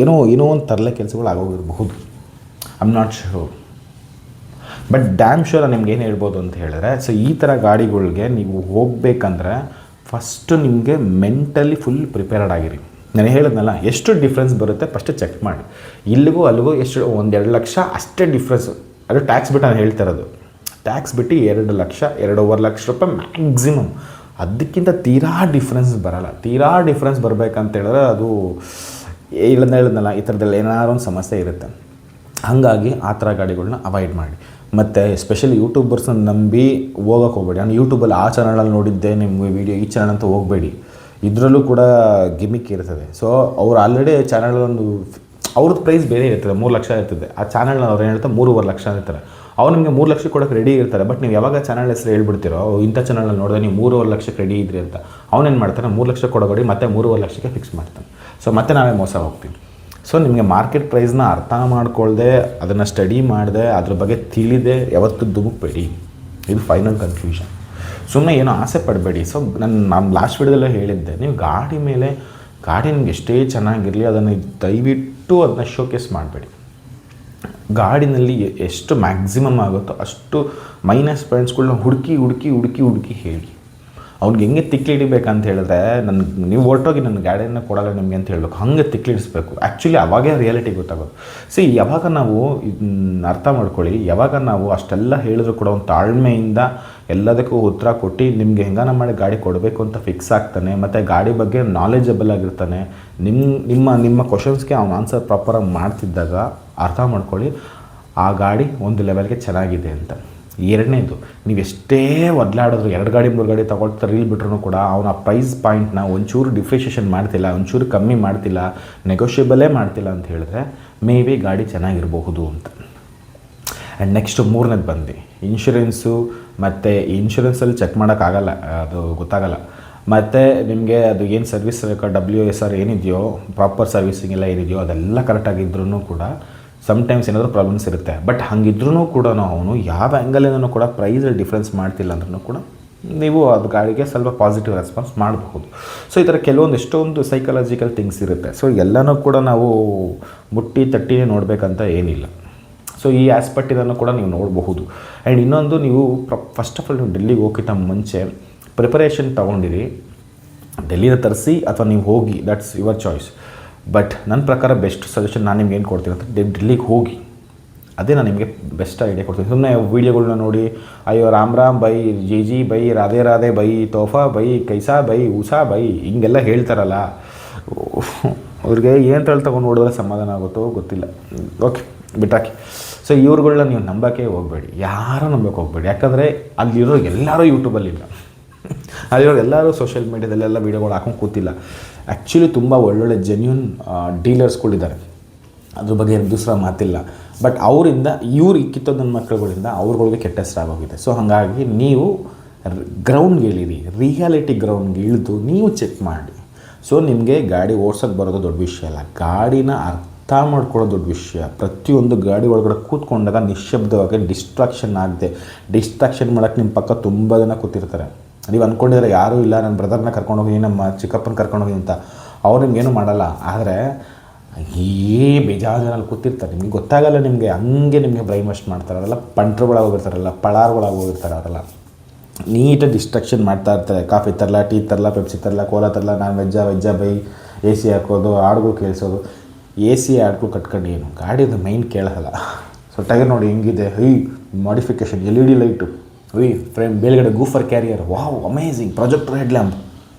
ಏನೋ ಒಂದು ತರಲೆ ಕೆಲಸಗಳು ಆಗೋಗಿರಬಹುದು. I am not sure, but damn sure ನಿಮ್ಗೆ ಏನು ಹೇಳ್ಬೋದು ಅಂತ ಹೇಳಿದ್ರೆ, ಸೊ ಈ ಥರ ಗಾಡಿಗಳಿಗೆ ನೀವು ಹೋಗಬೇಕಂದ್ರೆ ಫಸ್ಟು ನಿಮಗೆ ಮೆಂಟಲಿ ಫುಲ್ ಪ್ರಿಪೇರ್ಡ್ ಆಗಿರಿ. ನಾನು ಹೇಳಿದ್ನಲ್ಲ, ಎಷ್ಟು ಡಿಫ್ರೆನ್ಸ್ ಬರುತ್ತೆ ಫಸ್ಟ್ ಚೆಕ್ ಮಾಡಿ. ಇಲ್ಲಿಗೂ ಅಲ್ಲಿಗೂ ಎಷ್ಟು 1-2 ಲಕ್ಷ ಅಷ್ಟೇ ಡಿಫ್ರೆನ್ಸು. ಅದು ಟ್ಯಾಕ್ಸ್ ಬಿಟ್ಟು ನಾನು ಹೇಳ್ತಾ ಇರೋದು, ಟ್ಯಾಕ್ಸ್ ಬಿಟ್ಟು 2 ಲಕ್ಷ 2.5 ಲಕ್ಷ ರೂಪಾಯಿ ಮ್ಯಾಕ್ಸಿಮಮ್. ಅದಕ್ಕಿಂತ ತೀರಾ ಡಿಫ್ರೆನ್ಸ್ ಬರೋಲ್ಲ. ತೀರಾ ಡಿಫ್ರೆನ್ಸ್ ಬರಬೇಕಂತ ಹೇಳಿದ್ರೆ ಅದು ಹೇಳಿದ್ನಲ್ಲ ಈ ಥರದಲ್ಲಿ ಏನಾದ್ರು ಒಂದು ಸಮಸ್ಯೆ ಇರುತ್ತೆ. ಹಾಗಾಗಿ ಆ ಥರ ಗಾಡಿಗಳನ್ನ ಅವಾಯ್ಡ್ ಮಾಡಿ. ಮತ್ತು ಎಸ್ಪೆಷಲಿ ಯೂಟ್ಯೂಬರ್ಸ್ನ ನಂಬಿ ಹೋಗೋಕೆ ಹೋಗಬೇಡಿ. ನಾನು ಯೂಟ್ಯೂಬಲ್ಲಿ ಆ ಚಾನಲಲ್ಲಿ ನೋಡಿದ್ದೆ ನಿಮಗೆ ವೀಡಿಯೋ, ಈ ಚಾನಲ್ ಅಂತ ಹೋಗಬೇಡಿ. ಇದರಲ್ಲೂ ಕೂಡ ಗಿಮಿಕ್ ಇರ್ತದೆ. ಸೊ ಅವ್ರು ಆಲ್ರೆಡಿ ಚಾನಲೊಂದು ಅವ್ರದ್ದು ಪ್ರೈಸ್ ಬೇರೆ ಇರ್ತದೆ, 3 ಲಕ್ಷ ಇರ್ತದೆ. ಆ ಚಾನಲ್ನ ಅವ್ರು ಏನು ಹೇಳ್ತಾರೆ 3.5 ಲಕ್ಷ ಇರ್ತಾರೆ. ಅವ್ರು ನಿಮಗೆ 3 ಲಕ್ಷ ಕೊಡೋಕ್ಕೆ ರೆಡಿ ಇರ್ತಾರೆ. ಬಟ್ ನೀವು ಯಾವಾಗ ಚಾನಲ್ ಹೆಸರು ಹೇಳ್ಬಿಡ್ತೀರೋ, ಇಂಥ ಚಾನಲ್ನಲ್ಲಿ ನೋಡಿದ್ರೆ ನೀವು 3.5 ಲಕ್ಷಕ್ಕೆ ರೆಡಿ ಇದ್ರಿ ಅಂತ, ಅವನೇನು ಮಾಡ್ತಾನೆ 3 ಲಕ್ಷ ಕೊಡೋಬೇಡಿ ಮತ್ತೆ 3.5 ಲಕ್ಷಕ್ಕೆ ಫಿಕ್ಸ್ ಮಾಡ್ತಾನೆ. ಸೊ ಮತ್ತೆ ನಾವೇ ಮೋಸ ಹೋಗ್ತೀವಿ. ಸೊ ನಿಮಗೆ ಮಾರ್ಕೆಟ್ ಪ್ರೈಸ್ನ ಅರ್ಥ ಮಾಡ್ಕೊಳ್ದೆ, ಅದನ್ನು ಸ್ಟಡಿ ಮಾಡದೆ, ಅದ್ರ ಬಗ್ಗೆ ತಿಳಿದೆ ಯಾವತ್ತೂ ಧುಮುಕ್ಬೇಡಿ. ಇದು ಫೈನಲ್ ಕನ್ಕ್ಲೂಷನ್. ಸುಮ್ಮನೆ ಏನೋ ಆಸೆ ಪಡಬೇಡಿ. ಸೊ ನಾನು ಲಾಸ್ಟ್ ವಿಡಿಯೋದಲ್ಲೇ ಹೇಳಿದ್ದೆ, ನೀವು ಗಾಡಿ ಮೇಲೆ ಗಾಡಿ ನಿಮ್ಗೆ ಎಷ್ಟೇ ಚೆನ್ನಾಗಿರಲಿ ಅದನ್ನು ದಯವಿಟ್ಟು ಅದನ್ನ ಶೋಕೇಸ್ ಮಾಡಬೇಡಿ. ಗಾಡಿನಲ್ಲಿ ಎಷ್ಟು ಮ್ಯಾಕ್ಸಿಮಮ್ ಆಗುತ್ತೋ ಅಷ್ಟು ಮೈನಸ್ ಪಾಯಿಂಟ್ಸ್ಗಳನ್ನ ಹುಡುಕಿ ಹೇಳಿ. ಅವ್ನಿಗೆ ಹೆಂಗೆ ತಿಕ್ಲಿಡಿಬೇಕಂತ ಹೇಳಿದ್ರೆ, ನೀವು ಹೊರಟೋಗಿ ನನ್ನ ಗಾಡಿಯನ್ನು ಕೊಡಲ್ಲ ನಿಮಗೆ ಅಂತ ಹೇಳಬೇಕು, ಹಾಗೆ ತಿಕ್ಲಿಡಿಸ್ಬೇಕು. ಆ್ಯಕ್ಚುಲಿ ಅವಾಗೇ ರಿಯಾಲಿಟಿ ಗೊತ್ತಾಗೋದು. ಯಾವಾಗ ನಾವು ಅರ್ಥ ಮಾಡ್ಕೊಳ್ಳಿ, ಯಾವಾಗ ನಾವು ಅಷ್ಟೆಲ್ಲ ಹೇಳಿದ್ರು ಕೂಡ ಒಂದು ತಾಳ್ಮೆಯಿಂದ ಎಲ್ಲದಕ್ಕೂ ಉತ್ತರ ಕೊಟ್ಟು ನಿಮಗೆ ಹೆಂಗಾನ ಮಾಡಿ ಗಾಡಿ ಕೊಡಬೇಕು ಅಂತ ಫಿಕ್ಸ್ ಆಗ್ತಾನೆ, ಮತ್ತು ಗಾಡಿ ಬಗ್ಗೆ ನಾಲೆಜಬಲ್ ಆಗಿರ್ತಾನೆ, ನಿಮ್ಮ ಕ್ವಶನ್ಸ್ಗೆ ಅವ್ನು ಆನ್ಸರ್ ಪ್ರಾಪರಾಗಿ ಮಾಡ್ತಿದ್ದಾಗ ಅರ್ಥ ಮಾಡ್ಕೊಳ್ಳಿ ಆ ಗಾಡಿ ಒಂದು ಲೆವೆಲ್ಗೆ ಚೆನ್ನಾಗಿದೆ ಅಂತ. ಎರಡನೇದು, ನೀವು ಎಷ್ಟೇ ಒದ್ಲಾಡಿದ್ರು 2 ಗಾಡಿ 3 ಗಾಡಿ ತೊಗೊಳ್ತಾರೆ ರೀಲ್ ಬಿಟ್ರೂ ಕೂಡ ಅವನ ಪ್ರೈಸ್ ಪಾಯಿಂಟ್ನ ಒಂಚೂರು ಡಿಫ್ರಿಷಿಯೇಷನ್ ಮಾಡ್ತಿಲ್ಲ, ಒಂಚೂರು ಕಮ್ಮಿ ಮಾಡ್ತಿಲ್ಲ, ನೆಗೋಷಿಯಬಲೇ ಮಾಡ್ತಿಲ್ಲ ಅಂತ ಹೇಳಿದ್ರೆ ಮೇ ಬಿ ಗಾಡಿ ಚೆನ್ನಾಗಿರಬಹುದು ಅಂತ. ಆ್ಯಂಡ್ ನೆಕ್ಸ್ಟು 3ನೇದು ಬಂದು ಇನ್ಶೂರೆನ್ಸು. ಮತ್ತು ಇನ್ಶೂರೆನ್ಸಲ್ಲಿ ಚೆಕ್ ಮಾಡೋಕ್ಕಾಗಲ್ಲ, ಅದು ಗೊತ್ತಾಗಲ್ಲ. ಮತ್ತು ನಿಮಗೆ ಅದು ಏನು ಸರ್ವಿಸ್ WSR ಏನಿದೆಯೋ, ಪ್ರಾಪರ್ ಸರ್ವಿಸಿಂಗ್ ಎಲ್ಲ ಏನಿದೆಯೋ ಅದೆಲ್ಲ ಕರೆಕ್ಟಾಗಿದ್ರೂ ಕೂಡ ಸಮ್ಟೈಮ್ಸ್ ಏನಾದರೂ ಪ್ರಾಬ್ಲಮ್ಸ್ ಇರುತ್ತೆ. ಬಟ್ ಹಂಗಿದ್ರೂ ಕೂಡ ಅವನು ಯಾವ ಆ್ಯಂಗಲಿಂದನೂ ಕೂಡ ಪ್ರೈಸಲ್ಲಿ ಡಿಫ್ರೆನ್ಸ್ ಮಾಡ್ತಿಲ್ಲ ಅಂದ್ರೂ ಕೂಡ ನೀವು ಅದು ಗಾಡಿಗೆ ಸ್ವಲ್ಪ ಪಾಸಿಟಿವ್ ರೆಸ್ಪಾನ್ಸ್ ಮಾಡಬಹುದು. ಸೊ ಈ ಥರ ಕೆಲವೊಂದು ಎಷ್ಟೊಂದು ಸೈಕಲಾಜಿಕಲ್ ಥಿಂಗ್ಸ್ ಇರುತ್ತೆ. ಸೊ ಎಲ್ಲನೂ ಕೂಡ ನಾವು ಮುಟ್ಟಿ ತಟ್ಟಿನೇ ನೋಡಬೇಕಂತ ಏನಿಲ್ಲ. ಸೊ ಈ ಆಸ್ಪೆಕ್ಟಿನೂ ಕೂಡ ನೀವು ನೋಡಬಹುದು. ಆ್ಯಂಡ್ ಇನ್ನೊಂದು, ನೀವು ಫಸ್ಟ್ ಆಫ್ ಆಲ್ ನೀವು ಡೆಲ್ಲಿಗೆ ಹೋಗಿದ್ದ ಮುಂಚೆ ಪ್ರಿಪರೇಷನ್ ತೊಗೊಂಡಿರಿ. ಡೆಲ್ಲಿನ ತರಿಸಿ ಅಥವಾ ನೀವು ಹೋಗಿ, ದಟ್ಸ್ ಯುವರ್ ಚಾಯ್ಸ್. ಬಟ್ ನನ್ನ ಪ್ರಕಾರ ಬೆಸ್ಟ್ ಸಜೆಷನ್ ನಾನು ನಿಮ್ಗೆ ಏನು ಕೊಡ್ತೀನಿ ಅಂತ, ಡೆಲ್ಲಿಗೆ ಹೋಗಿ, ಅದೇ ನಾನು ನಿಮಗೆ ಬೆಸ್ಟ್ ಐಡಿಯಾ ಕೊಡ್ತೀನಿ. ಸುಮ್ಮನೆ ವೀಡಿಯೋಗಳನ್ನ ನೋಡಿ ಅಯ್ಯೋ ರಾಮ್ ಬೈ, ಜಿ ಬೈ, ರಾಧೆ ಬೈ, ತೋಫಾ ಬೈ, ಕೈಸಾ ಬೈ, ಉಷಾ ಬೈ ಹಿಂಗೆಲ್ಲ ಹೇಳ್ತಾರಲ್ಲ, ಅವ್ರಿಗೆ ಏನು ತಗೊಂಡು ನೋಡಿದ್ರೆ ಸಮಾಧಾನ ಆಗುತ್ತೋ ಗೊತ್ತಿಲ್ಲ. ಓಕೆ, ಬಿಟ್ಟಾಕಿ. ಸೊ ಇವ್ರುಗಳನ್ನ ನೀವು ನಂಬೋಕ್ಕೆ ಹೋಗಬೇಡಿ, ಯಾರೂ ನಂಬೋಕ್ಕೆ ಹೋಗಬೇಡಿ. ಯಾಕಂದರೆ ಅಲ್ಲಿರೋ ಎಲ್ಲರೂ ಯೂಟ್ಯೂಬಲ್ಲಿಲ್ಲ, ಅಲ್ಲಿರೋ ಎಲ್ಲರೂ ಸೋಷಿಯಲ್ ಮೀಡ್ಯಾದಲ್ಲೆಲ್ಲ ವೀಡಿಯೋಗಳು ಹಾಕೊಂಡು ಕೂತಿಲ್ಲ. ಆ್ಯಕ್ಚುಲಿ ತುಂಬ ಒಳ್ಳೊಳ್ಳೆ ಜೆನ್ಯೂನ್ ಡೀಲರ್ಸ್ಗಳಿದ್ದಾರೆ, ಅದ್ರ ಬಗ್ಗೆ ದೂಸರ ಮಾತಿಲ್ಲ. ಬಟ್ ಅವರಿಂದ ಇವ್ರು ಕಿತ್ತೋದು ನನ್ನ ಮಕ್ಕಳುಗಳಿಂದ ಅವ್ರುಗಳಿಗೆ ಕೆಟ್ಟ ಹೆಸರಾಗೋಗಿದೆ. ಸೊ ಹಾಗಾಗಿ ನೀವು ಗ್ರೌಂಡ್ಗೆ ಇಳಿರಿ, ರಿಯಾಲಿಟಿ ಗ್ರೌಂಡ್ಗೆ ಇಳಿದು ನೀವು ಚೆಕ್ ಮಾಡಿ. ಸೊ ನಿಮಗೆ ಗಾಡಿ ಓಡ್ಸೋಕ್ಕೆ ಬರೋದು ದೊಡ್ಡ ವಿಷಯ ಅಲ್ಲ, ಗಾಡಿನ ಅರ್ಥ ಮಾಡ್ಕೊಳ್ಳೋದು ದೊಡ್ಡ ವಿಷಯ. ಪ್ರತಿಯೊಂದು ಗಾಡಿ ಒಳಗಡೆ ಕೂತ್ಕೊಂಡಾಗ ನಿಶ್ಶಬ್ದವಾಗಿ ಡಿಸ್ಟ್ರಾಕ್ಷನ್ ಆಗದೆ, ಡಿಸ್ಟ್ರಾಕ್ಷನ್ ಮಾಡೋಕ್ಕೆ ನಿಮ್ಮ ಪಕ್ಕ ತುಂಬ ಜನ ಕೂತಿರ್ತಾರೆ. ನೀವು ಅಂದ್ಕೊಂಡಿದ್ರೆ ಯಾರೂ ಇಲ್ಲ, ನನ್ನ ಬ್ರದರ್ನ ಕರ್ಕೊಂಡೋಗಿ, ನಮ್ಮ ಚಿಕ್ಕಪ್ಪನ ಕರ್ಕೊಂಡೋಗಿ ಅಂತ, ಅವ್ರು ನಿಮ್ಗೇನು ಮಾಡಲ್ಲ. ಆದರೆ ಬೇಜಾರು ಜನ ಅಲ್ಲಿ ಕೂತಿರ್ತಾರೆ, ನಿಮ್ಗೆ ಗೊತ್ತಾಗಲ್ಲ. ನಿಮಗೆ ಹಂಗೆ ನಿಮಗೆ ಬ್ರೈನ್ ವಾಶ್ ಮಾಡ್ತಾರೆ. ಅವರೆಲ್ಲ ಪಂಟ್ರುಗಳಾಗಿ ಹೋಗಿರ್ತಾರಲ್ಲ, ಪಳಾರ್ಗಳಾಗಿ ಹೋಗಿರ್ತಾರೆ. ಅವರೆಲ್ಲ ನೀಟಾಗಿ ಡಿಸ್ಟ್ರಾಕ್ಷನ್ ಮಾಡ್ತಾ ಇರ್ತಾರೆ. ಕಾಫಿ ತರಲ್ಲ, ಟೀ ತರಲ್ಲ, ಪೆಪ್ಸಿ ತರಲ್ಲ, ಕೋಲಾ ತರಲ್ಲ, ನಾನು ವೆಜ್ಜಾ ಬೈ, AC ಹಾಕೋದು, ಹಾಡುಗಳು ಕೇಳಿಸೋದು. AC ಹಾಡುಗಳು ಕಟ್ಕೊಂಡು ಏನು ಗಾಡಿದು ಮೈನ್ ಕೇಳಲ್ಲ. ಸೊ ಟೈರ್ ನೋಡಿ ಹೆಂಗಿದೆ, ಮಾಡಿಫಿಕೇಷನ್, LED ಲೈಟು, ಫ್ರೇಮ್ ಮೇಲ್ಗಡೆ ಗೂಫರ್ carrier, wow amazing, projector head lamp,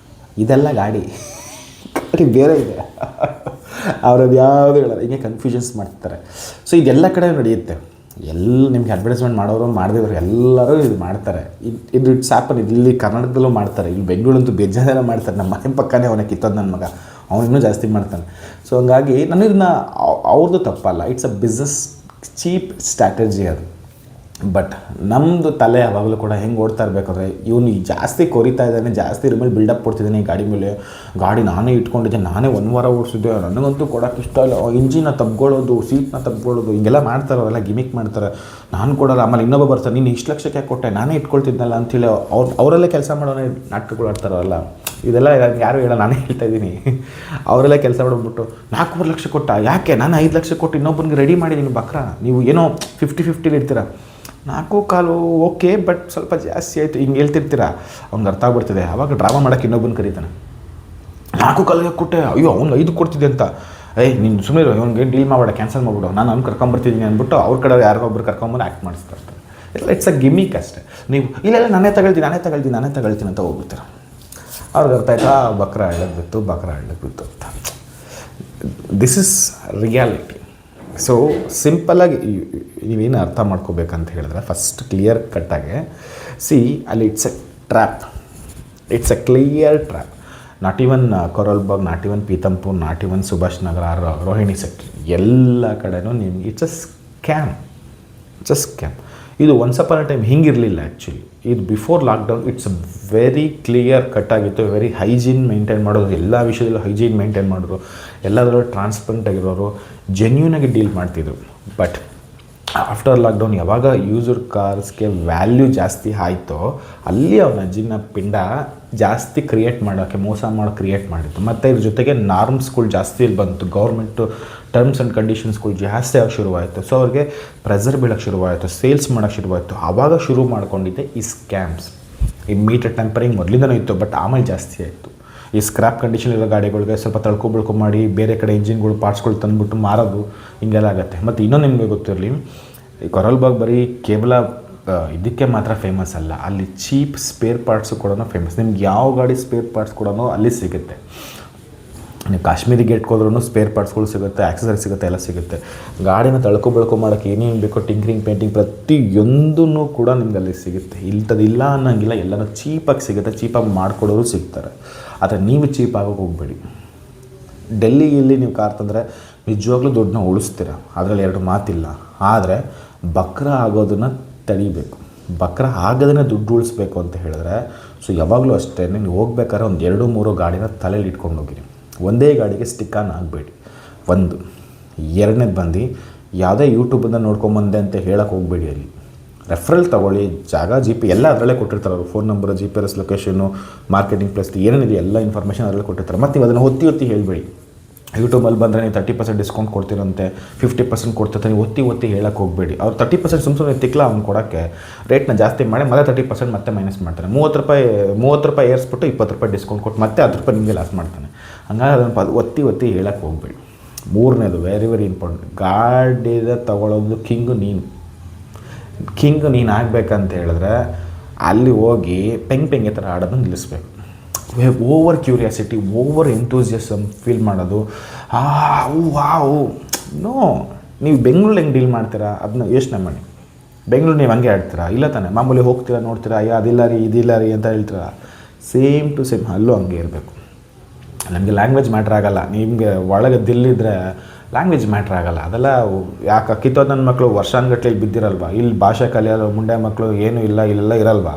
ಇದೆಲ್ಲ ಗಾಡಿ ಬೇರೆ ಇದೆ. ಅವ್ರದ್ದು ಯಾವುದೂ ಹೇಳಲ್ಲ, ಹಿಂಗೆ ಕನ್ಫ್ಯೂಷನ್ಸ್ ಮಾಡ್ತಾರೆ. ಸೊ ಇದೆಲ್ಲ ಕಡೆ ನಡೆಯುತ್ತೆ. ನಿಮಗೆ ಅಡ್ವರ್ಟೈಸ್ಮೆಂಟ್ ಮಾಡೋರು ಮಾಡದಿದ್ರು ಎಲ್ಲರೂ ಇದು ಮಾಡ್ತಾರೆ. It's happen. ಇಲ್ಲಿ ಕರ್ನಾಟಕದಲ್ಲೂ ಮಾಡ್ತಾರೆ, ಇಲ್ಲಿ ಬೆಂಗಳೂರಂತೂ ಬೇಜಾರ ಮಾಡ್ತಾರೆ. ನಮ್ಮ ಮನೆ ಪಕ್ಕನೇ ಅವನೇ ಕಿತ್ತೋದು ನನ್ನ ಮಗ, ಅವನು ಇನ್ನೂ ಜಾಸ್ತಿ ಮಾಡ್ತಾನೆ. ಸೊ ಹಂಗಾಗಿ ನಾನು ಇದನ್ನ ಅವ್ರದ್ದು ತಪ್ಪಲ್ಲ, it's a business cheap strategy ಅದು. ಬಟ್ ನಮ್ಮದು ತಲೆ ಯಾವಾಗಲೂ ಕೂಡ ಹೆಂಗೆ ಓಡ್ತಾ ಇರಬೇಕಾದ್ರೆ, ಇವನು ಜಾಸ್ತಿ ಕೊರಿತಾ ಇದ್ದಾನೆ, ಜಾಸ್ತಿ ಇದ್ರ ಮೇಲೆ ಬಿಲ್ಡಪ್ ಕೊಡ್ತಿದ್ದಾನೆ ಈ ಗಾಡಿ ಮೇಲೆ. ಗಾಡಿ ನಾನೇ ಇಟ್ಕೊಂಡಿದ್ದೆ, ನಾನೇ 1 ವಾರ ಓಡಿಸಿದ್ದೆ, ನನಗಂತೂ ಕೊಡೋಕ್ಕೆ ಇಷ್ಟ ಇಲ್ಲ, ಇಂಜಿನ ತಬ್ಕೊಳ್ಳೋದು, ಸೀಟ್ನ ತಬ್ಕೊಳ್ಳೋದು, ಹಿಂಗೆಲ್ಲ ಮಾಡ್ತಾರೆ. ಅವರೆಲ್ಲ ಗಿಮಿಕ್ ಮಾಡ್ತಾರೆ, ನಾನು ಕೊಡೋಲ್ಲ. ಆಮೇಲೆ ಇನ್ನೊಬ್ಬ ಬರ್ತಾರೆ, ನೀನು ಇಷ್ಟು ಲಕ್ಷಕ್ಕೆ ಕೊಟ್ಟೆ, ನಾನೇ ಇಟ್ಕೊಳ್ತಿದ್ನಲ್ಲ ಅಂಥೇಳಿ ಅವರೆಲ್ಲ ಕೆಲಸ ಮಾಡೋನೇ ನಾಟಕಗಳು ಆಡ್ತಾರಲ್ಲ. ಇದೆಲ್ಲ ಯಾರು ಹೇಳೋ, ನಾನೇ ಹೇಳ್ತಾ ಇದ್ದೀನಿ. ಅವರೆಲ್ಲ ಕೆಲಸ ಮಾಡಿಬಿಟ್ಟು 4 ಲಕ್ಷ ಕೊಟ್ಟ, ಯಾಕೆ ನಾನು 5 ಲಕ್ಷ ಕೊಟ್ಟು ಇನ್ನೊಬ್ಬನಿಗೆ ರೆಡಿ ಮಾಡಿ, ನೀನು ಬಕ್ರ, ನೀವು ಏನೋ 50-50 ಇರ್ತೀರ. 4.25 ಓಕೆ, ಬಟ್ ಸ್ವಲ್ಪ ಜಾಸ್ತಿ ಆಯಿತು ಹಿಂಗೆ ಹೇಳ್ತಿರ್ತೀರ. ಅವ್ನಿಗೆ ಅರ್ಥ ಆಗ್ಬಿಡ್ತಿದೆ. ಆವಾಗ ಡ್ರಾಮಾ ಮಾಡೋಕ್ಕೆ ಇನ್ನೊಬ್ಬನ ಕರೀತಾನೆ, 4.25 ಕೊಟ್ಟೆ, ಅಯ್ಯೋ ಅವ್ನು 5 ಕೊಡ್ತಿದ್ದೆ ಅಂತ. ನೀನು ಸುಮ್ಮನೆ ಅವ್ನಿಗೆ ಡೀಲ್ ಮಾಡಬೇಡ, ಕ್ಯಾನ್ಸಲ್ ಮಾಡಿಬಿಡು, ನಾನು ಅವ್ನು ಕರ್ಕೊಂಬರ್ತಿದ್ದೀನಿ ಅಂದ್ಬಿಟ್ಟು ಅವ್ರ ಕಡೆ ಯಾರೋ ಒಬ್ರು ಕರ್ಕೊಂಬಂದು ಆ್ಯಕ್ಟ್ ಮಾಡಿಸ್ತಾ ಇರ್ತಾರೆ. ಇಟ್ಸ್ ಅ ಗಿಮಿಕ್ ಅಷ್ಟೇ. ನೀವು ಇಲ್ಲ ನಾನೇ ತಗೊಳ್ತೀನಿ ಅಂತ ಹೋಗ್ಬಿಡ್ತೀರ. ಅವ್ರಿಗೆ ಅರ್ಥ ಆಯ್ತಾ, ಬಕ್ರ ಹಳ್ಳಕ್ಕೆ ಬಿತ್ತು ಅಂತ. This is reality. ಸೊ ಸಿಂಪಲಾಗಿ ನೀವೇನು ಅರ್ಥ ಮಾಡ್ಕೋಬೇಕಂತ ಹೇಳಿದ್ರೆ ಫಸ್ಟ್ ಕ್ಲಿಯರ್ ಕಟ್ಟಾಗೆ ಅಲ್ಲಿ it's a trap, it's a clear trap. Not even Karol Bagh, not even Pitampura, not even Subhash Nagar, Rohini sector, ಎಲ್ಲ ಕಡೆನೂ ನಿಮ್ಗೆ it's a scam, it's a scam. ಇದು ಒನ್ಸ್ ಅಪಾನ್ ಅ ಟೈಮ್ ಹಿಂಗಿರಲಿಲ್ಲ ಆ್ಯಕ್ಚುಲಿ. ಇದು before lockdown it's very clear cut ಆಗಿತ್ತು. Very hygiene maintain ಮಾಡೋರು, ಎಲ್ಲ ವಿಷಯದಲ್ಲೂ ಹೈಜೀನ್ ಮೇಂಟೈನ್ ಮಾಡೋರು, ಎಲ್ಲದರಲ್ಲೂ ಟ್ರಾನ್ಸ್ಪರೆಂಟ್ ಆಗಿರೋರು, ಜೆನ್ಯೂನಾಗಿ ಡೀಲ್ ಮಾಡ್ತಿದ್ರು. ಬಟ್ ಆಫ್ಟರ್ ಲಾಕ್ಡೌನ್ ಯಾವಾಗ ಯೂಸರ್ ಕಾರ್ಸ್ಗೆ ವ್ಯಾಲ್ಯೂ ಜಾಸ್ತಿ ಆಯಿತೋ ಅಲ್ಲಿ ಅವನ ಅಜ್ಜಿನ ಪಿಂಡ ಜಾಸ್ತಿ ಕ್ರಿಯೇಟ್ ಮಾಡೋಕ್ಕೆ, ಮೋಸ ಮಾಡೋ ಕ್ರಿಯೇಟ್ ಮಾಡಿತ್ತು. ಮತ್ತು ಇದ್ರ ಜೊತೆಗೆ ನಾರ್ಮ್ಸ್ಗಳು ಜಾಸ್ತಿ ಇಲ್ಲಿ ಬಂತು, ಗೌರ್ಮೆಂಟು ಟರ್ಮ್ಸ್ ಆ್ಯಂಡ್ ಕಂಡೀಷನ್ಸ್ಗಳು ಜಾಸ್ತಿ ಆಗಿ ಶುರುವಾಯಿತು. ಸೊ ಅವ್ರಿಗೆ ಪ್ರೆಸರ್ ಬೀಳೋಕ್ಕೆ ಶುರುವಾಯಿತು, ಸೇಲ್ಸ್ ಮಾಡೋಕ್ಕೆ ಶುರುವಾಯಿತು. ಆವಾಗ ಶುರು ಮಾಡ್ಕೊಂಡಿದ್ದೆ ಈ ಸ್ಕ್ಯಾಮ್ಸ್. ಈ ಮೀಟರ್ ಟೆಂಪರಿಂಗ್ ಮೊದಲಿಂದನೂ ಇತ್ತು, ಬಟ್ ಆಮೇಲೆ ಜಾಸ್ತಿ ಆಯಿತು. ಈ ಸ್ಕ್ರ್ಯಾಪ್ ಕಂಡೀಷನ್ ಇರೋ ಗಾಡಿಗಳಿಗೆ ಸ್ವಲ್ಪ ತಳ್ಕೊಬಳ್ಕೊ ಮಾಡಿ ಬೇರೆ ಕಡೆ ಇಂಜಿನ್ಗಳು ಪಾರ್ಟ್ಸ್ಗಳು ತಂದುಬಿಟ್ಟು ಮಾರೋದು, ಹಿಂಗೆಲ್ಲ ಆಗುತ್ತೆ. ಮತ್ತು ಇನ್ನೂ ನಿಮಗೆ ಗೊತ್ತಿರಲಿ, ಈ ಕೊರಲ್ಬಾಗ್ ಬರೀ ಕೇವಲ ಇದಕ್ಕೆ ಮಾತ್ರ ಫೇಮಸ್ ಅಲ್ಲ, ಅಲ್ಲಿ ಚೀಪ್ ಸ್ಪೇರ್ ಪಾರ್ಟ್ಸು ಕೂಡ ಫೇಮಸ್. ನಿಮ್ಗೆ ಯಾವ ಗಾಡಿ ಸ್ಪೇರ್ ಪಾರ್ಟ್ಸ್ ಕೂಡ ಅಲ್ಲಿ ಸಿಗುತ್ತೆ. ನೀವು ಕಾಶ್ಮೀರಿ ಗೇಟ್ಗೆ ಹೋದ್ರೂ ಸ್ಪೇರ್ ಪಾರ್ಟ್ಸ್ಗಳು ಸಿಗುತ್ತೆ, ಆಕ್ಸಸರಿ ಸಿಗುತ್ತೆ, ಎಲ್ಲ ಸಿಗುತ್ತೆ. ಗಾಡಿನ ತಳ್ಕೊಬಳ್ಕೊ ಮಾಡೋಕ್ಕೆ ಏನೇನು ಬೇಕೋ ಟಿಂಕ್ರಿಂಗ್, ಪೇಂಟಿಂಗ್, ಪ್ರತಿಯೊಂದೂ ಕೂಡ ನಿಮ್ಗೆ ಅಲ್ಲಿ ಸಿಗುತ್ತೆ. ಇಲ್ಲ ಅನ್ನೋಂಗಿಲ್ಲ, ಎಲ್ಲನೂ ಚೀಪಾಗಿ ಸಿಗುತ್ತೆ. ಚೀಪಾಗಿ ಮಾಡಿಕೊಡೋರು ಸಿಗ್ತಾರೆ. ಆದರೆ ನೀವು ಚೀಪ್ ಆಗೋಕ್ಕೆ ಹೋಗಬೇಡಿ. ಡೆಲ್ಲಿಯಲ್ಲಿ ನೀವು ಕಾರ್ ತಂದರೆ ನಿಜವಾಗ್ಲೂ ದುಡ್ಡನ್ನ ಉಳಿಸ್ತೀರ, ಅದರಲ್ಲಿ ಎರಡು ಮಾತಿಲ್ಲ. ಆದರೆ ಬಕ್ರ ಆಗೋದನ್ನು ತಡಿಬೇಕು. ಬಕ್ರ ಆಗೋದನ್ನೇ ದುಡ್ಡು ಉಳಿಸ್ಬೇಕು ಅಂತ ಹೇಳಿದ್ರೆ, ಸೊ ಯಾವಾಗಲೂ ಅಷ್ಟೇ, ನೀವು ಹೋಗ್ಬೇಕಾದ್ರೆ ಒಂದು 2-3 ಗಾಡಿನ ತಲೆಯಲ್ಲಿ ಇಟ್ಕೊಂಡು ಹೋಗಿರಿ. ಒಂದೇ ಗಾಡಿಗೆ ಸ್ಟಿಕ್ ಆನ್ ಆಗಬೇಡಿ. ಒಂದು ಎರಡನೇದು ಬಂದು ಯಾವುದೇ ಯೂಟ್ಯೂಬನ್ನು ನೋಡ್ಕೊಂಬಂದೆ ಅಂತ ಹೇಳಕ್ಕೆ ಹೋಗಬೇಡಿ. ಅಲ್ಲಿ ರೆಫರಲ್ ತೊಗೊಳ್ಳಿ, ಜಾಗ ಜಿ ಪಿ ಎಲ್ಲ ಅದರಲ್ಲೇ ಕೊಟ್ಟಿರ್ತಾರೆ. ಅವರು phone number, GPS location, marketing place ಏನೇನಿದೆ ಎಲ್ಲ ಇನ್ಫಾರ್ಮೇಷನ್ ಅದರಲ್ಲೇ ಕೊಟ್ಟಿರ್ತಾರೆ. ಮತ್ತು ನೀವು ಅದನ್ನು ಒತ್ತಿ ಹೇಳಬೇಡಿ. ಯೂಟ್ಯೂಬಲ್ಲಿ ಬಂದರೆ ನೀವು 30% ಡಿಸ್ಕೌಂಟ್ ಕೊಡ್ತೀರಂತೆ, 50% ಕೊಡ್ತಿರ್ತಾರೆ, ನೀವು ಒತ್ತಿ ಹೇಳಕ್ಕೆ ಹೋಗಬೇಡಿ. ಅವ್ರು 30% ಸುಮ್ಮನೆ ತಿಕ್ಲ ಅವ್ನು ಕೊಡೋಕ್ಕೆ ರೇಟ್ನ ಜಾಸ್ತಿ ಮಾಡಿ ಮತ್ತೆ 30% ಮತ್ತೆ ಮೈನಸ್ ಮಾಡ್ತಾನೆ. 30 ರೂಪಾಯಿ ಏರಿಸ್ಬಿಟ್ಟು 20 ರೂಪಾಯಿ ಡಿಸ್ಕೌಂಟ್ ಕೊಟ್ಟು ಮತ್ತೆ 10 ರೂಪಾಯಿ ನಿಮಗೆ ಲಾಸ್ ಮಾಡ್ತಾನೆ. ಹಂಗಾಗಿ ಅದನ್ನು ಒತ್ತಿ ಹೇಳಕ್ಕೆ ಹೋಗಬೇಡಿ. ಮೂರನೇದು ವೆರಿ ಇಂಪಾರ್ಟೆಂಟ್, ಗಾಡಿದ ತೊಗೊಳೋದು ಕಿಂಗ್ ನೀನು ಆಗಬೇಕಂತ ಹೇಳಿದ್ರೆ ಅಲ್ಲಿ ಹೋಗಿ ಪೆಂಗೆ ಥರ ಆಡೋದನ್ನು ನಿಲ್ಲಿಸ್ಬೇಕು. ಓವರ್ ಕ್ಯೂರಿಯಾಸಿಟಿ, ಓವರ್ ಎಂಥೂಸಿಯಸಮ್ ಫೀಲ್ ಮಾಡೋದು. ನೋ, ನೀವು ಬೆಂಗಳೂರಲ್ಲಿ ಹೆಂಗೆ ಡೀಲ್ ಮಾಡ್ತೀರಾ ಅದನ್ನ ಯೋಚನೆ ಮಾಡಿ. ಬೆಂಗಳೂರು ನೀವು ಹಂಗೆ ಆಡ್ತೀರಾ? ಇಲ್ಲ ತಾನೆ. ಮಾಮೂಲಿ ಹೋಗ್ತೀರಾ, ನೋಡ್ತೀರಾ, ಅಯ್ಯೋ ಅದಿಲ್ಲ ರೀ ಇದಿಲ್ಲ ರೀ ಅಂತ ಹೇಳ್ತೀರಾ. ಸೇಮ್ ಟು ಸೇಮ್ ಅಲ್ಲೂ ಹಂಗೆ ಇರಬೇಕು. ನಮಗೆ ಲ್ಯಾಂಗ್ವೇಜ್ ಮ್ಯಾಟ್ರ್ ಆಗೋಲ್ಲ. ನಿಮಗೆ ಒಳಗೆ ದಿಲ್ಲಿದ್ರೆ ಲ್ಯಾಂಗ್ವೇಜ್ ಮ್ಯಾಟ್ರ್ ಆಗೋಲ್ಲ. ಅದೆಲ್ಲ ಯಾಕೆ ಕಿತ್ತೋದು ನನ್ನ ಮಕ್ಕಳು ವರ್ಷಾನುಗಟ್ಟಲೆ ಬಿದ್ದಿರಲ್ವ? ಇಲ್ಲಿ ಭಾಷೆ ಕಲಿಯೋಲ್ಲ ಮುಂಡೆ ಮಕ್ಕಳು ಏನೂ ಇಲ್ಲ, ಇಲ್ಲೆಲ್ಲ ಇರಲ್ವ?